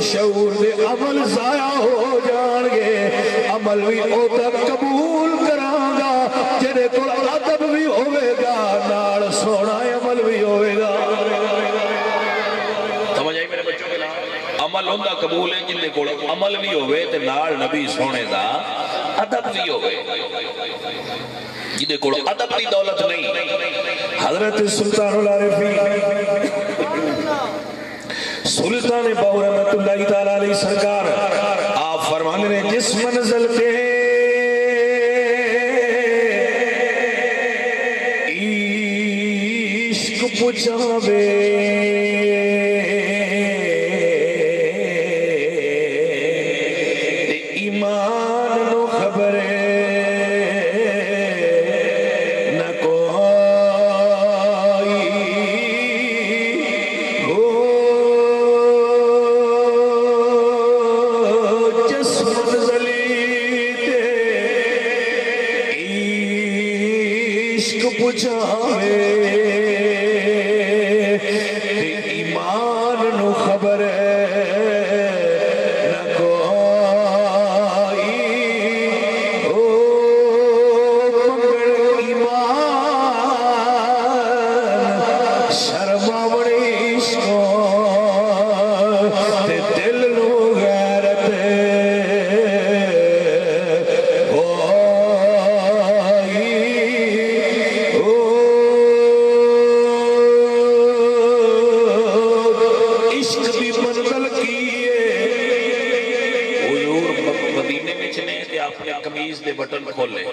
[SPEAKER 1] شعور دے عمل ضائع ہو جان گے عمل بھی اوتا قبول کران گا جڑے کول ادب بھی ہوے گا نال سونا عمل بھی ہوے گا سمجھ آئی میرے بچوں کے نام عمل ہوندا قبول ہے جن دے کول عمل بھی ہوے تے نال نبی سونے دا ادب بھی ہوے جن دے کول ادب دی دولت نہیں حضرت سلطان العارفین سلطان باو رحمت اللہ تعالیٰ علیہ سرکار آپ فرمانے ہیں جس منزل کے عشق پچھاوے ایمان نو خبرے ایمان نو خبر نہ کوئی او مگر ایمان شرماوڑی عشقوں تے دل نو غیرت کمیز دے بٹن کھولے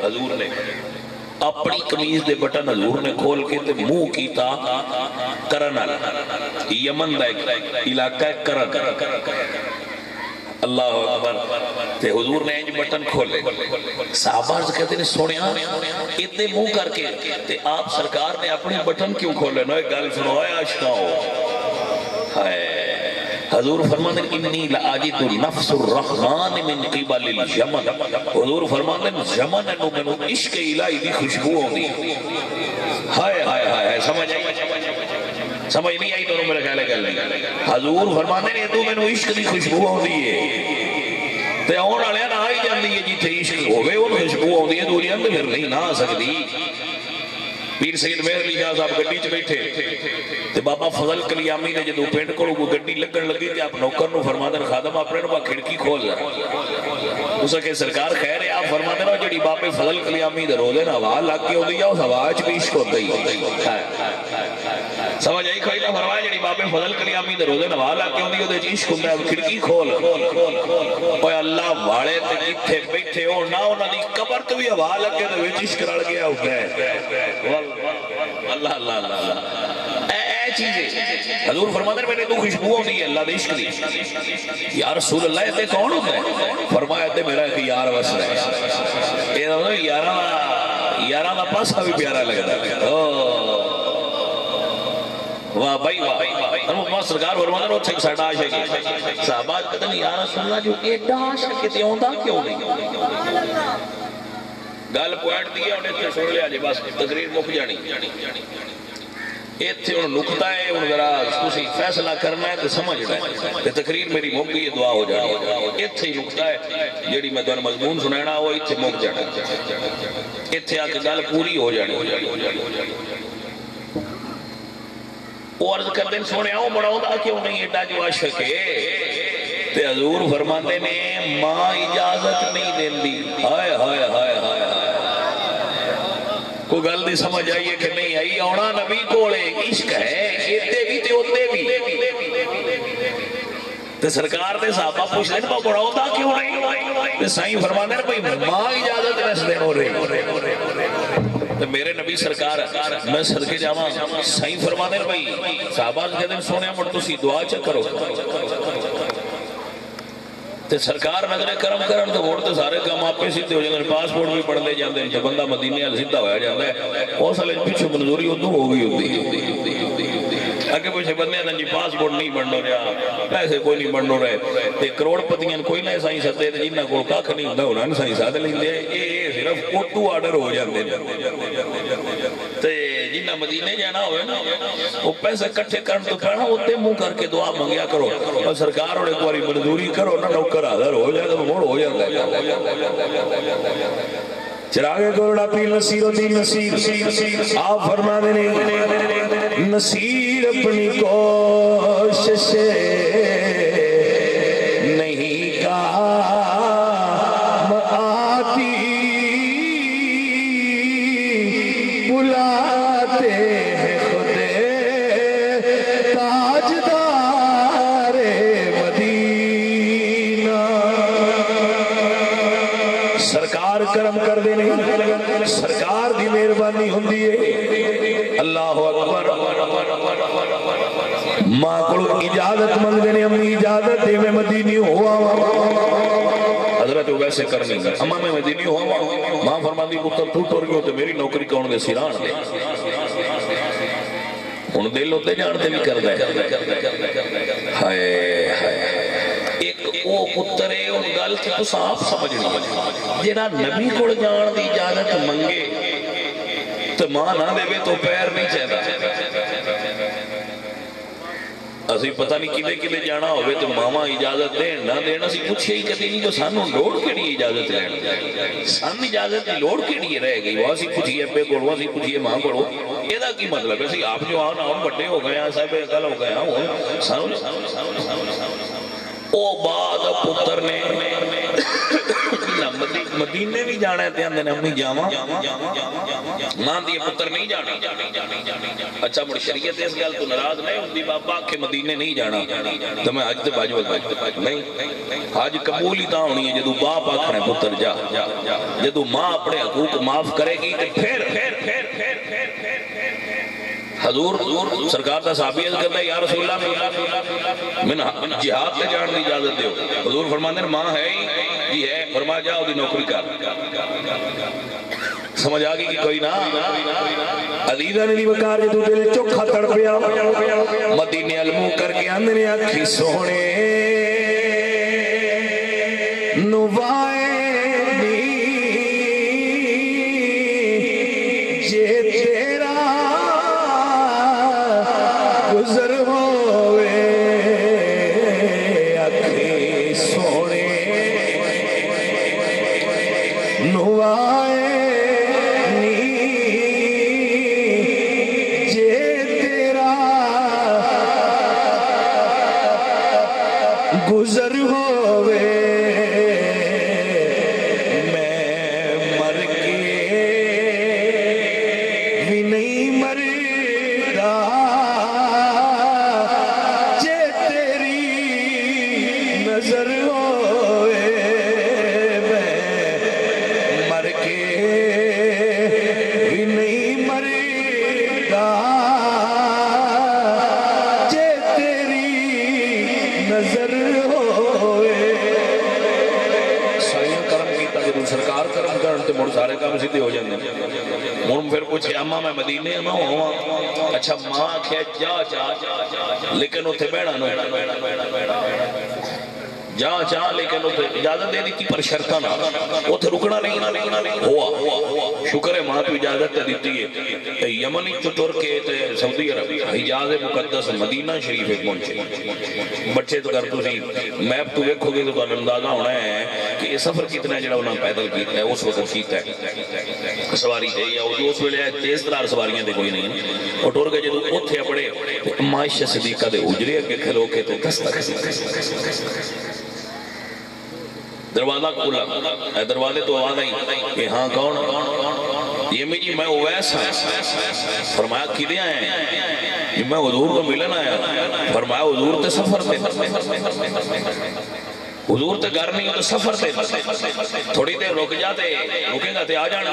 [SPEAKER 1] حضور نے اپنی کمیز دے بٹن حضور نے کھول کے تے منہ کیتا کرنل یمن دا ایک علاقہ ہے کرن اللہ اکبر تے حضور نے انج بٹن کھولے صحابہ سے کہتے ہیں سونیا اتنے منہ کر کے تے آپ سرکار نے اپنی بٹن کیوں کھولے نو ایک گل سنو اے عاشقاؤ ہائے حضور فرماتے ہیں انی لآجد نفس الرحمن من قبل الجمن حضور فرماتے ہیں جمن انو منو عشق الہی دی خوشبو ہوندی ہائے ہائے ہائے سمجھ آئی سمجھ نہیں آئی تو میرے خیال ہے حضور فرماتے ہیں تو منو عشق دی خوشبو ہوندی ہے تے اون والے نہ آئی جاندی ہے جتھے عشق ہوے وہ خوشبو ہوندی ہے دنیا میں پھر نہیں نہ آ سکتی پیر سید مہر علی شاہ صاحب گڈی چ بیٹھے تے بابا فضل کلیامی نے جدوں پنڈ کولوں کوئی گڈی لگن لگی تے آپ نوکر نو فرماندے خادم اپنے نو کھڑکی کھول لے اس کے سرکار خیر ہے آپ فرماندے نو جڑی بابے فضل کلیامی دے روزے نا ہوا لگ کے ہوندی ہے اس ہوا وچ بھی عشق ہوندا ہی سمجھ آئی کوئی نہ فرمایا جڑی بابے امام فضل کلیامی دے روزے نوالا کیوں دی وہ عشق ہوں ہے کھڑکی کھول اوہ اللہ والے تے جتھے بیٹھے ہو نہ انہاں دی قبر تو بھی ہوا لگے تے وچ عشق رل گیا ہوتا ہے اللہ اللہ اللہ اے چیزیں حضور فرماتے ہیں میں نے تو خوشبو ہوتی ہے اللہ دے عشق دی یا رسول اللہ تے کون ہوتا ہے فرمایا تے میرا ایک یار وس رہا ہے یاراں دا پاسا بھی پیارا لگتا ہے واہ بھائی واہ محمد سرکار فرماتے ہیں اتھے ساڈا عاشق ہے صحابہ کہتے ہیں یا رسول اللہ جو ایڈا عاشق تے ہوندا کیوں نہیں گل پوائنٹ دیا انہیں اتنے سن لیا جی بس تقریر مک جانی اتنے انہوں نکتہ ہے انہوں ذرا کسی فیصلہ کرنا ہے تو سمجھنا ہے کہ تقریر میری مک گئی دعا ہو جانی اتنے ہی نکتہ ہے جیڑی میں دونوں مضمون سنینا وہ اتنے مک جانا اتنے آکے گل پوری ہو جانی وہ عرض کر دیں سونے آؤ بڑھاؤ دا کیوں نہیں ایڈا جو عاشق ہے تے حضور فرماتے نے ماں اجازت نہیں دین دی ہائے ہائے ہائے ہائے کوئی گل نہیں سمجھ آئیے کہ نہیں آئی اونا نبی کولے عشق ہے ایتے بھی تے ہوتے بھی تے سرکار دے صحابہ پوچھ لیں با بڑھاؤ دا کیوں نہیں تے سائیں فرماتے ہیں بھئی ماں اجازت نس دین ہو رہی میرے نبی سرکار میں صدقے جاواں سائیں فرماتے ہیں بھئی صحابہ کہتے ہیں سونے مڑ تسی دعا چک کرو تے سرکار نظر کرم کرن تو ووٹ تے سارے کام آپے سیدھے ہو جاندے پاسپورٹ بھی پڑھ لے جاندے تے بندہ مدینے ال سیدھا ہویا جاندا ہے اس والے پیچھے منظوری ادوں ہو گئی ہوندی اگے پیچھے بندے دا جی پاسپورٹ نہیں بننا رہا پیسے کوئی نہیں بننا رہے تے کروڑ پتیاں کوئی نہ سائیں سدے تے جنہاں کول کھ نہیں ہوندا انہاں سائیں سد لیندے اے صرف اوتو آرڈر ہو جاندے تے جنہاں مدینے جانا ہوئے نا وہ پیسے کٹھے کرن تو پہنا اوتے منہ کر کے دعا منگیا کرو اور سرکار اور ایک باری منظوری کرو نہ نوکر حاضر ہو جائے تو موڑ ہو جاتا ہے چراغ گورڑا پی نصیر و دی نصیر آپ فرما دینے نصیر اپنی کوشش نہیں کام آتی بلاتے ہیں خود تاجدار مدینہ سرکار کرم کر دینے سرکار دی مہربانی ہوندی ہے اللہ اکبر ماں کو اجازت منگ دینے امی اجازت دے میں مدینی ہوا حضرت ویسے کرنی اما میں مدینی ہوا ماں فرمان دی پتر تو ٹر گئے تو میری نوکری کون دے سیران دے ان دل ہوتے جانتے بھی کر دے ہائے ایک او پتر ہے ان گل تھی تو صاف سمجھنی جنہ نبی کو جان دی اجازت منگے تو ماں نہ دے تو پیر نہیں چاہتا اسی پتہ نہیں کدے کدے جانا ہوئے تو ماما اجازت دین نہ دینا اسی پوچھے ہی کدی نہیں تو سانو لوڑ کے لیے اجازت لینا سان اجازت کی لوڑ کے لیے رہ گئی وہ اسی پوچھئے پہ کوڑو اسی پوچھئے ماں کوڑو یہ دا کی مطلب ہے اسی آپ جو آن آن بڑے ہو گئے ہیں صاحب اکل ہو گئے ہیں سانو او بعد پتر نے مدینے بھی جانا ہے تیان دینے اپنی جاواں ماں دیئے پتر نہیں جانا اچھا مڑ شریعت اس گل تو نراض نہیں ہوندی بابا کہ مدینے نہیں جانا تو میں آج تے باجو نہیں آج قبول ہی تا ہونی ہے جدو باپ آکھنے پتر جا جدو ماں اپنے حقوق معاف کرے گی کہ پھر حضور سرکار دا صحابی عرض کرتا ہے یا رسول اللہ میں جہاد تے جان دی اجازت دیو حضور فرماندے ہیں ماں ہے جی ہے فرما جاؤ دی نوکری کر سمجھ آگئی کہ کوئی نہ عزیزہ نے دی وکار جدو دل چوکھا تڑپیا مدینے علمو کر کے اندنے اکھی سونے نوائے گزر ہوئے میں مر کے بھی نہیں مردا سرکار کرم کرن تے مڑ سارے کام سیدھے ہو جاندے ہن پھر پوچھے اما میں مدینے نہ ہواں اچھا ماں کہ جا لیکن اوتھے بیٹھا نہ جا لیکن اجازت دے دیتی پر شرطاں نہ اوتھے رکنا نہیں ہوا شکر ہے ماں تو اجازت دیتی ہے یمن چ تر کے تے سعودی عرب حجاز مقدس مدینہ شریف پہنچے بچے تو کر تسی میپ تو دیکھو گے تو تانوں اندازہ ہونا ہے کہ یہ سفر کتنا ہے جڑا انہاں پیدل کیتا ہے اس وقت کیتا ہے سواری تے یا اس ویلے تیز ترار سواریاں تے کوئی نہیں اور ٹر کے جدوں اوتھے اپنے عائشہ صدیقہ دے حجرے اگے کھلو کے تے دستک دروازہ کھولا دروازے تو آواز آئی کہ ہاں کون یہ میری میں اویس ہوں فرمایا کدے آئے ہیں میں حضور کو ملن آیا فرمایا حضور تے سفر تے حضور تے گھر نہیں تو سفر تے تھوڑی دیر رک جاتے رکے گا تے آ جانا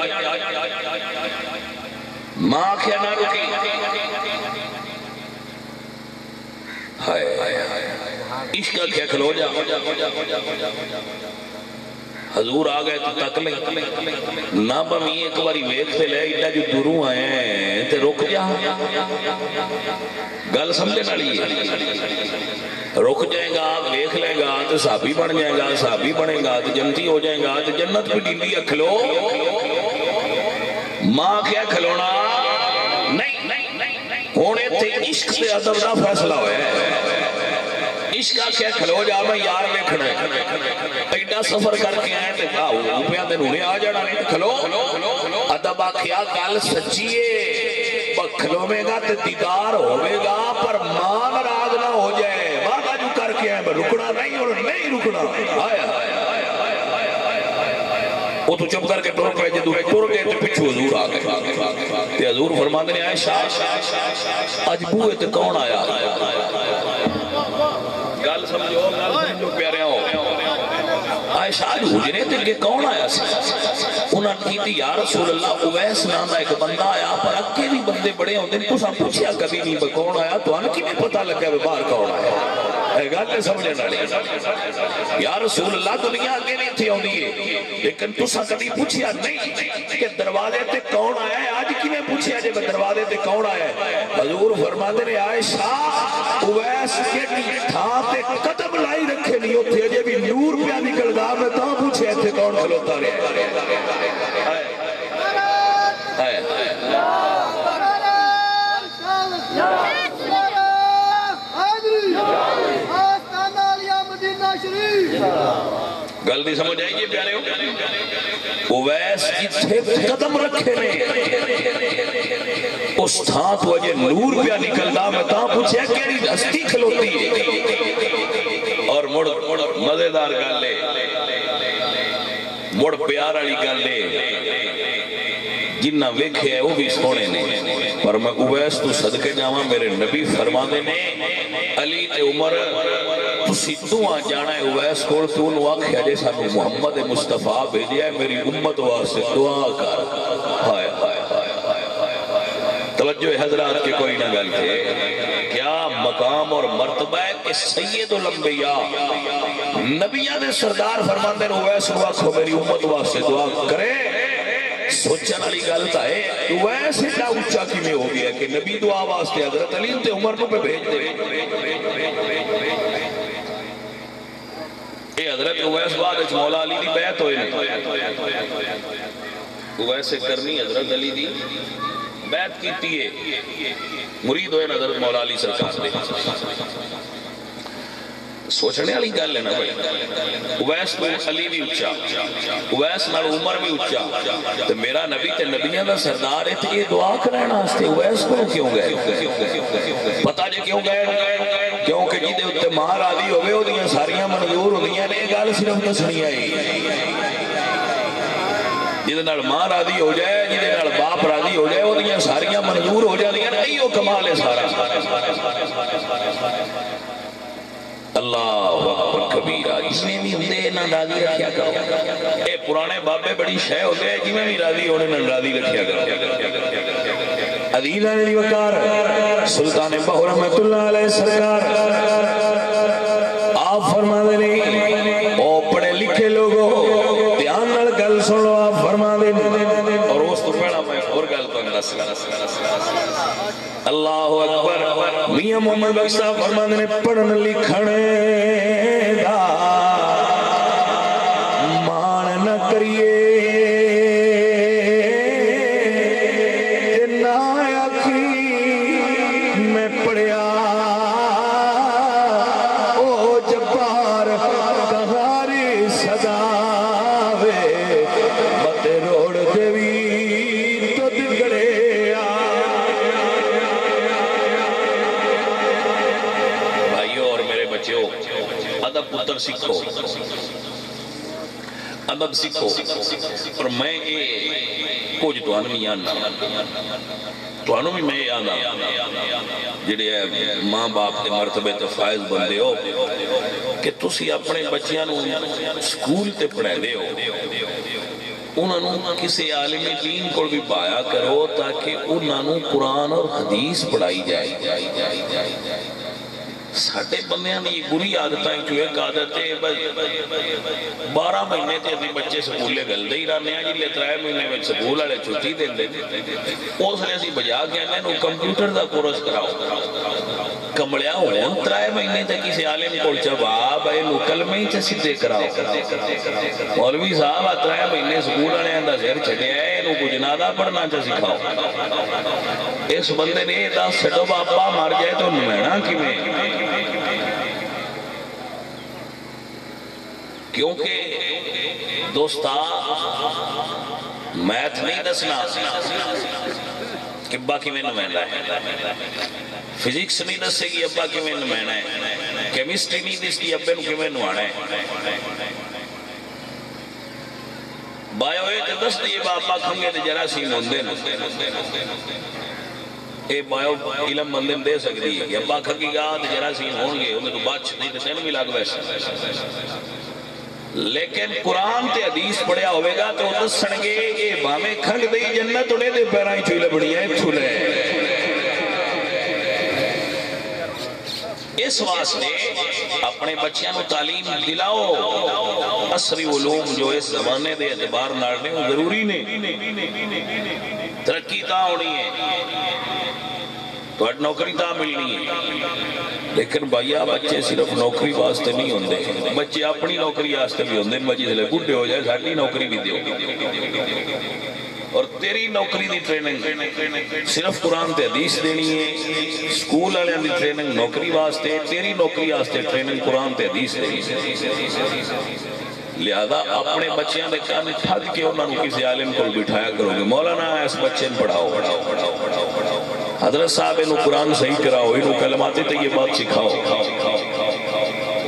[SPEAKER 1] ماں کیا نہ رکی ہائے عشق کا کیا کھلو جا حضور آ گئے تو تک لیں نہ بمی ایک باری ویکھتے لے ایڈا جو دوروں آئے ہیں تے رک جا گل سمجھے نہ لیے رک جائے گا ویکھ لے گا تو صحابی بن جائے گا صحابی بنے گا تو جنتی ہو جائے گا تو جنت بھی ڈیندی کھلو ماں کیا کھلونا نہیں ہونے تے عشق سے ادب نہ فیصلہ ہوئے عشق کا کیا کھلو جا میں یار ویکھنا ہے ایڈا سفر کر کے آئے تے روپیاں دے نونے آ جانا نہیں کھلو ادب آکھیا گل سچیے کھلوے گا تے دیدار ہوئے گا پر ماں ناراض نہ ہو جائے وعدہ جو کر کے آئے میں رکنا نہیں اور نہیں رکنا وہ تو چپ کر کے ٹر پہ جدو ٹر گئے تے پیچھے حضور آ گئے تے حضور فرماندے نے عائشہ اج بوئے تے کون آیا گل سمجھو پیارے ہو عائشہ حجرے تے کہ کون آیا سی انہاں کیتی یا رسول اللہ اویس نام دا ایک بندہ آیا پر اکے بھی بندے بڑے ہوندے نے تساں پوچھیا کبھی نہیں کون آیا تانوں کیویں پتہ لگا کہ باہر کون آیا اے گل سمجھن والی یا رسول اللہ دنیا اگے نہیں تھی ہوندی ہے لیکن تساں کبھی پوچھیا نہیں کہ دروازے تے کون آیا ہے اج کیویں پوچھیا جے دروازے تے کون آیا ہے حضور فرماندے نے عائشہ اویس کیڑی تھاں تے قدم لائی رکھے نہیں اوتھے اجے بھی نور پیا نکلدا میں تاں پوچھے ایتھے کون کھلوتا رہیا گل نہیں سمجھ آئی یہ پیارے ہو اویس جتھے قدم رکھے نے اس تھاں تو اجے نور پیا نکلدا میں تاں پوچھے کیڑی ہستی کھلوتی ہے اور مڑ مزیدار گل ہے مڑ پیار والی گل ہے جنہ ویکھے ہے وہ بھی سونے نے پر میں اویس تو صدقے جاواں میرے نبی فرماندے نے علی تے عمر تسی دعا جانا ہے اویس کول تو نو آکھیا جے سانو محمد مصطفیٰ بھیجیا ہے میری امت واسطے دعا کر ہائے ہائے توجہ حضرات کے کوئی نہ گل کے کیا مقام اور مرتبہ ہے کہ سید الانبیاء نبیان دے سردار فرماندے نے اویس نو آکھو میری امت واسطے دعا کرے سوچن والی گل تا ہے اویس اتنا اونچا کیویں ہو گیا کہ نبی دعا واسطے حضرت علی تے عمر نو پہ بھیج دے اے حضرت اویس بعد مولا علی دی بیعت ہوئے نے اویس کرنی حضرت علی دی بیعت کیتی ہے مرید ہوئے حضرت مولا علی سرکار دے سوچنے والی گل ہے نا بھائی اویس تو علی بھی اچھا اویس نال عمر بھی اچھا تو میرا نبی تے نبیاں دا سردار ہے تے یہ دعا کرانا واسطے اویس کو کیوں گئے پتہ جے کیوں گئے کیونکہ جی دے اوتے ماں راضی ہوے اودیاں ساریاں منظور ہوندیاں نے گل صرف دسنی آئی جدے نال ماں راضی ہو جائے جدے نال باپ راضی ہو جائے اودیاں ساریاں منظور ہو جاندیاں ایو کمال ہے سارا اللہ اکبر کبیرہ جس میں بھی ہندے نہ راضی رکھیا کرو اے پرانے بابے بڑی شے ہوتے ہیں جس میں بھی راضی ہونے نہ راضی رکھیا کرو عزیزہ نے وقار سلطان بہو رحمت اللہ علیہ سرکار آپ فرما دے او پڑھے لکھے لوگوں دھیان نال گل گل سنو آپ فرما دے اور اس تو پہلا میں اور گل تو اندس اللہ اکبر میاں محمد بخش صاحب فرما دے پڑھن لکھن دا مان نہ کریے نہ آکھی میں پڑھیا او جبار کہاری صدا وے مت روڑ دیوی تو دگڑے بھائیو اور میرے بچیو ادب پتر سکھو ادب سکھو اور میں یہ کچھ توانو بھی آنا توانو بھی میں آنا جڑے ماں باپ کے مرتبے تے فائز بندے ہو کہ تسی اپنے بچیاں نو سکول تے پڑھے دے ہو انہوں نے کسی عالم دین کو بھی بایا کرو تاکہ انہوں نے قرآن اور حدیث پڑھائی جائے ساٹھے بندیاں نے یہ بری عادتیں جو ایک عادت ہے 12 مہینے تے اپنے بچے سکولے گل دے ہی رہنے ہیں جلے 3 مہینے میں سکول والے چھٹی دے دے اس نے اسی بجا کے انہوں کمپیوٹر دا کورس کراؤ کمڑیا ہوں 3 مہینے تے کسی عالم کو جواب ہے کلمے ہی سیدھے کراؤ مولوی صاحب 3 مہینے سکول والے دا سر چھڈیا ہے انہوں کو جنازہ پڑھنا سکھاؤ اس بندے نے یہ دس چھڈو باپا مر جائے تو نمائنا کیویں کیونکہ دوستا میتھ نہیں دسنا کہ ابا کی میں نمائنہ ہے فزکس نہیں دسے گی ابا کی میں نمائنہ ہے کیمسٹری نہیں دس کی ابے کی میں نمائنہ ہے بایو ایک دس دیئے باپا کھنگے دے جراثیم ہوندے اے بایو علم مندم دے سکتی ہے کہ ابا کھنگی گا دے جراثیم ہونگے انہیں تو بچ نہیں تو تین بھی لاگ ویسے لیکن قرآن تے حدیث پڑھیا ہوئے گا تو دس سنگے اے بامے کھنگ دے جنت انہیں دے پیرائیں چوئے بڑھیا ہے چھولے اس واسطے اپنے بچیاں نو تعلیم دلاؤ عصری علوم جو اس زمانے دے اعتبار نارنے وہ ضروری نے ترقی تا ہونی ہے تو اٹ نوکری تا ملنی ہے لیکن بھائیہ بچے صرف نوکری واسطے نہیں ہوندے بچے اپنی نوکری واسطے بھی ہوندے بچے سے گڈے ہو جائے ساڑھی نوکری بھی دیو اور تیری نوکری دی ٹریننگ صرف قرآن تے حدیث دینی ہے سکول والے دی ٹریننگ نوکری واسطے تیری نوکری واسطے ٹریننگ قرآن تے حدیث دینی لہذا اپنے بچیاں دے کان پھد کے انہوں نے کسی عالم کو بٹھایا کرو گے مولانا اس بچے پڑھاؤ حضرت صاحب انہوں قرآن صحیح کراؤ انہوں کلماتی طیبات سکھاؤ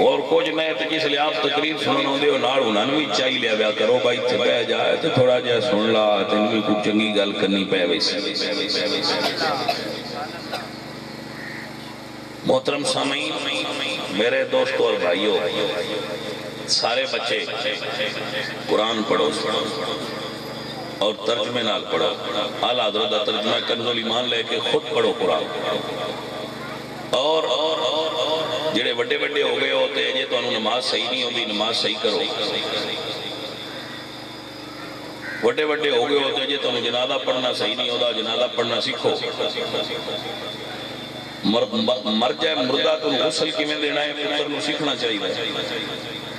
[SPEAKER 1] اور کچھ نئے تو جس لئے آپ تقریر سننوں دے اور ناڑ انہوں بھی چاہی لیا بیا کرو بھائی تھے بہ جائے تو تھوڑا جائے سن لا تو ان میں کچھ چنگی گل کرنی پہ ویسے محترم سامعین میرے دوستوں اور بھائیوں سارے بچے قرآن پڑھو اور ترجمے نال پڑھو اعلیٰ حضرت ترجمہ کنز الایمان لے کے خود پڑھو قرآن اور جڑے بڑے بڑے ہو گئے ہوتے ہیں تو انہوں نماز صحیح نہیں ہوتی نماز صحیح کرو بڑے بڑے ہو گئے ہوتے ہیں تو انہوں جنازہ پڑھنا صحیح نہیں ہوتا جنازہ پڑھنا سیکھو مر جائے مردہ تو غسل کی میں دینا ہے پتر نو سیکھنا چاہیے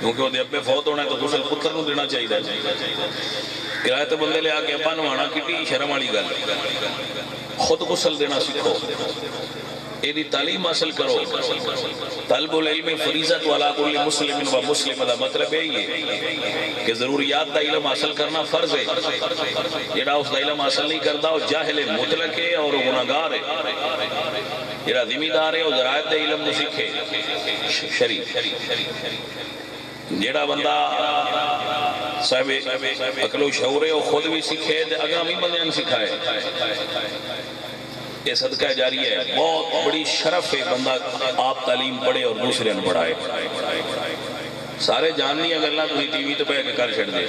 [SPEAKER 1] کیونکہ وہ دے ابے فوت ہونا ہے تو غسل پتر نو دینا چاہیے کرایہ تو بندے لے آکے ابا نوانا کٹی شرم والی گل خود غسل دینا سیکھو ایدی تعلیم حاصل کرو طلب العلم فریضت والا کل مسلم و مسلم دا مطلب ہے یہ کہ ضروریات دا علم حاصل کرنا فرض ہے جڑا اس دا علم حاصل نہیں کرتا وہ جاہل مطلق ہے اور گناہگار ہے جڑا ذمہ دار ہے وہ ذرائع دے علم نو سیکھے شریف جڑا بندہ صاحب عقل و شعور ہے وہ خود بھی سیکھے اگامی بندیاں نے سکھائے یہ صدقہ جاری ہے بہت بڑی شرف ہے بندہ آپ تعلیم پڑھے اور دوسرے نے پڑھائے سارے جاننی اگر اللہ تھی ٹی وی تو پہ کر چھڑ دے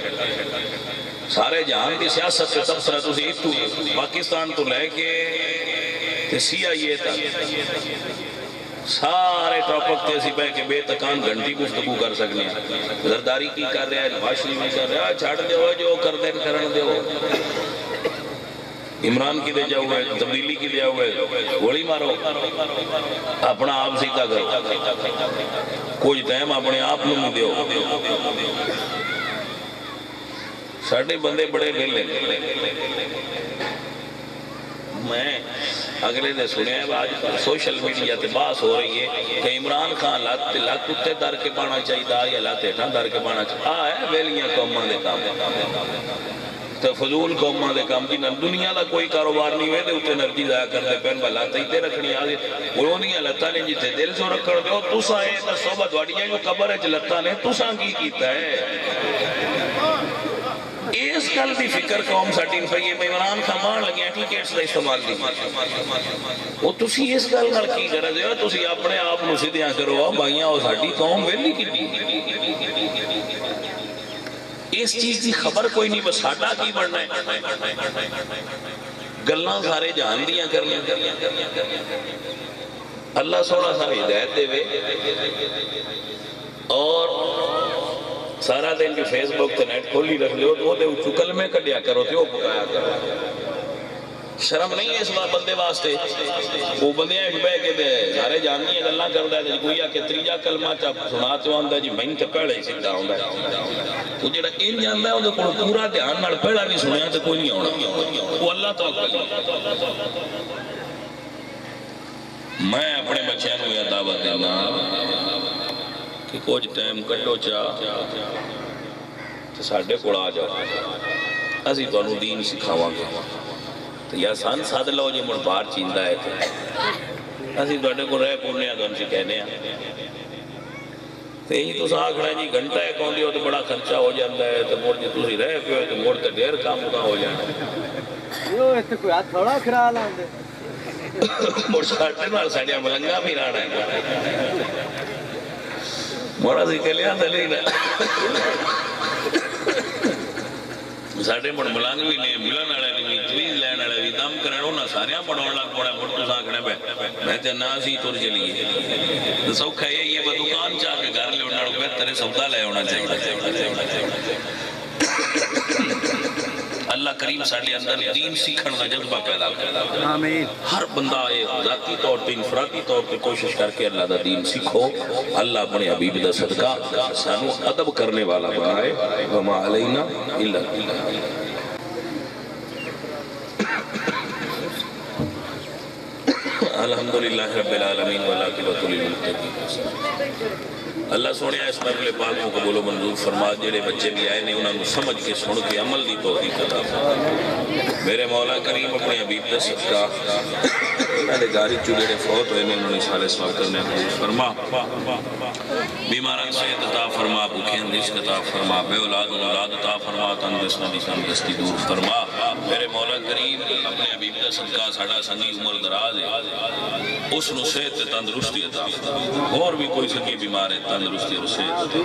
[SPEAKER 1] سارے جہان کی سیاست کے تبصرہ تسی اتو پاکستان تو لے کے سی آئی اے تک سارے ٹاپک تے اسی بہ کے بے تکان گھنٹی گفتگو کر سکنے ہیں. زرداری کی کر رہا ہے, باشری بھی کر رہا ہے, چھاڑ دیو جو کر دے کرن دیو. عمران کی دے جاؤ ہے, تبدیلی کی دے جاؤ ہے, گولی مارو, اپنا آپ سیدھا کرو, کچھ ٹائم اپنے آپ نو نہیں دیو. ساڑھے بندے بڑے بھیلے. میں اگلے نے سنے ہیں آج سوشل میڈیا تے باس ہو رہی ہے کہ عمران خان لات اتے در کے پانا چاہیے یا لات ہیٹھاں در کے پانا چاہیے. ہے ویلیاں قوماں دے کام تو فضول قوماں دے کام جنہاں دنیا دا کوئی کاروبار نہیں ہوئے تے اتنے انرجی ضائع کرتے پہن بلا تے رکھنی آگے وہ نہیں لتاں نے جتنے دل سے رکھ دو. تساں اے تے صحبت واڑیاں جو قبر ہے لتاں نے تساں کی کیتا ہے. اس گل دی فکر قوم ساڈی پئی ہے. عمران خان مان لگے ٹکٹس دا استعمال دی وہ تسی اس گل نال کی کر رہے ہو؟ تسی اپنے آپ نو سیدھیاں کرو بھائیاں او ساڈی قوم ویلی کیتی. اس چیز دی خبر کوئی نہیں, بس ساڈا کی بننا ہے. گلاں سارے جہان دیاں کرنی. اللہ سونا سا ہدایت دے وے. اور سارا دن جو فیس بک تے نیٹ کھولی رکھ لو تو دے اچھو کلمے کڈیا کرو تے او پکایا کرو. شرم نہیں ہے اس بندے واسطے. وہ بندے ہیں بہ کے دے سارے جاننی ہیں گلاں کردا ہے کوئی آ کے تریجا کلمہ چا سنا تے آندا جی میں تے پہلے ہی سیدھا ہوندا ہے. وہ جڑا ان جاندا ہے اودے کول پورا دھیان نال پہلا نہیں سنیا تے کوئی نہیں آونا. وہ اللہ توکل. میں اپنے بچیاں نوں یہ دعوت دینا کہ کچھ ٹائم کڈو تے ساڈے کول آ جاؤ, اسی تانوں دین سکھاواں گے. یا سن سد لو جی مڑ باہر چیندا ہے اسی تواڈے کول رہ پونے آ تانوں کہنے آ تے یہ تساں آکھنا جی گھنٹہ ایک آندی ہو تے بڑا خرچہ ہو جاندا ہے تے مڑ جے تسی رہ پیو تے مڑ تے ڈیر کام ہو جانا.
[SPEAKER 2] یو اس تے کوئی ہاتھ تھوڑا کھرا لاندے
[SPEAKER 1] مڑ ساڈے نال ساڈیاں ملنگاں بھی رانا ہے. مڑا سی کلیاں تے نہیں ساڈے مڑ ملنگ بھی نے ملن والے بھی تریز لین والے بھی دم کرن انہاں ساریاں پڑھاون لگ پڑا. مڑ تساں آکھنا میں تے نہ سی تر چلیے سوکھا یہ ہے دکان چا کے گھر لے انہاں نوں بہتر سودا لے آنا چاہیے. اللہ کریم ساڈے اندر دین سیکھن دا جذبہ پیدا کرے.
[SPEAKER 2] آمین.
[SPEAKER 1] ہر بندہ ذاتی طور تے انفرادی طور تے کوشش کر کے اللہ دا دین سیکھو. اللہ اپنے حبیب دا صدقہ سانو ادب کرنے والا بنائے. وما علینا الا الحمدللہ رب العالمین والعاقبۃ للمتقین. اللہ سونے اس محفل پاک کو قبول و منظور فرما. جڑے بچے بھی آئے نے انہوں نے سمجھ کے سن کے عمل دی توفیق عطا فرما. میرے مولا کریم اپنے حبیب دا صدقہ میرے گاری چڑے فوت ہوئے نے انہوں نے سارے سوال کرنے قبول فرما. بیماران صحت عطا فرما, بھوکھیں رزق عطا فرما, بے اولاد اولاد عطا فرما, تندرستی تندرستی دور فرما. میرے مولا کریم اپنے حبیب دا صدقہ ساڈا سنگی عمر دراز ہے اس نو صحت تندرستی عطا فرما. اور بھی کوئی سنگی بیمار ہے تندرستی اور صحت.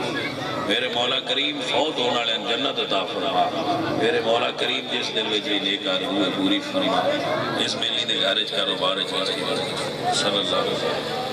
[SPEAKER 1] میرے مولا کریم فوت ہونے والے جنت عطا فرما. میرے مولا کریم جس دل وچ بھی نیک آرزو ہے پوری فرما. اس میلی دے گھر وچ کاروبار وچ صلی اللہ علیہ وسلم.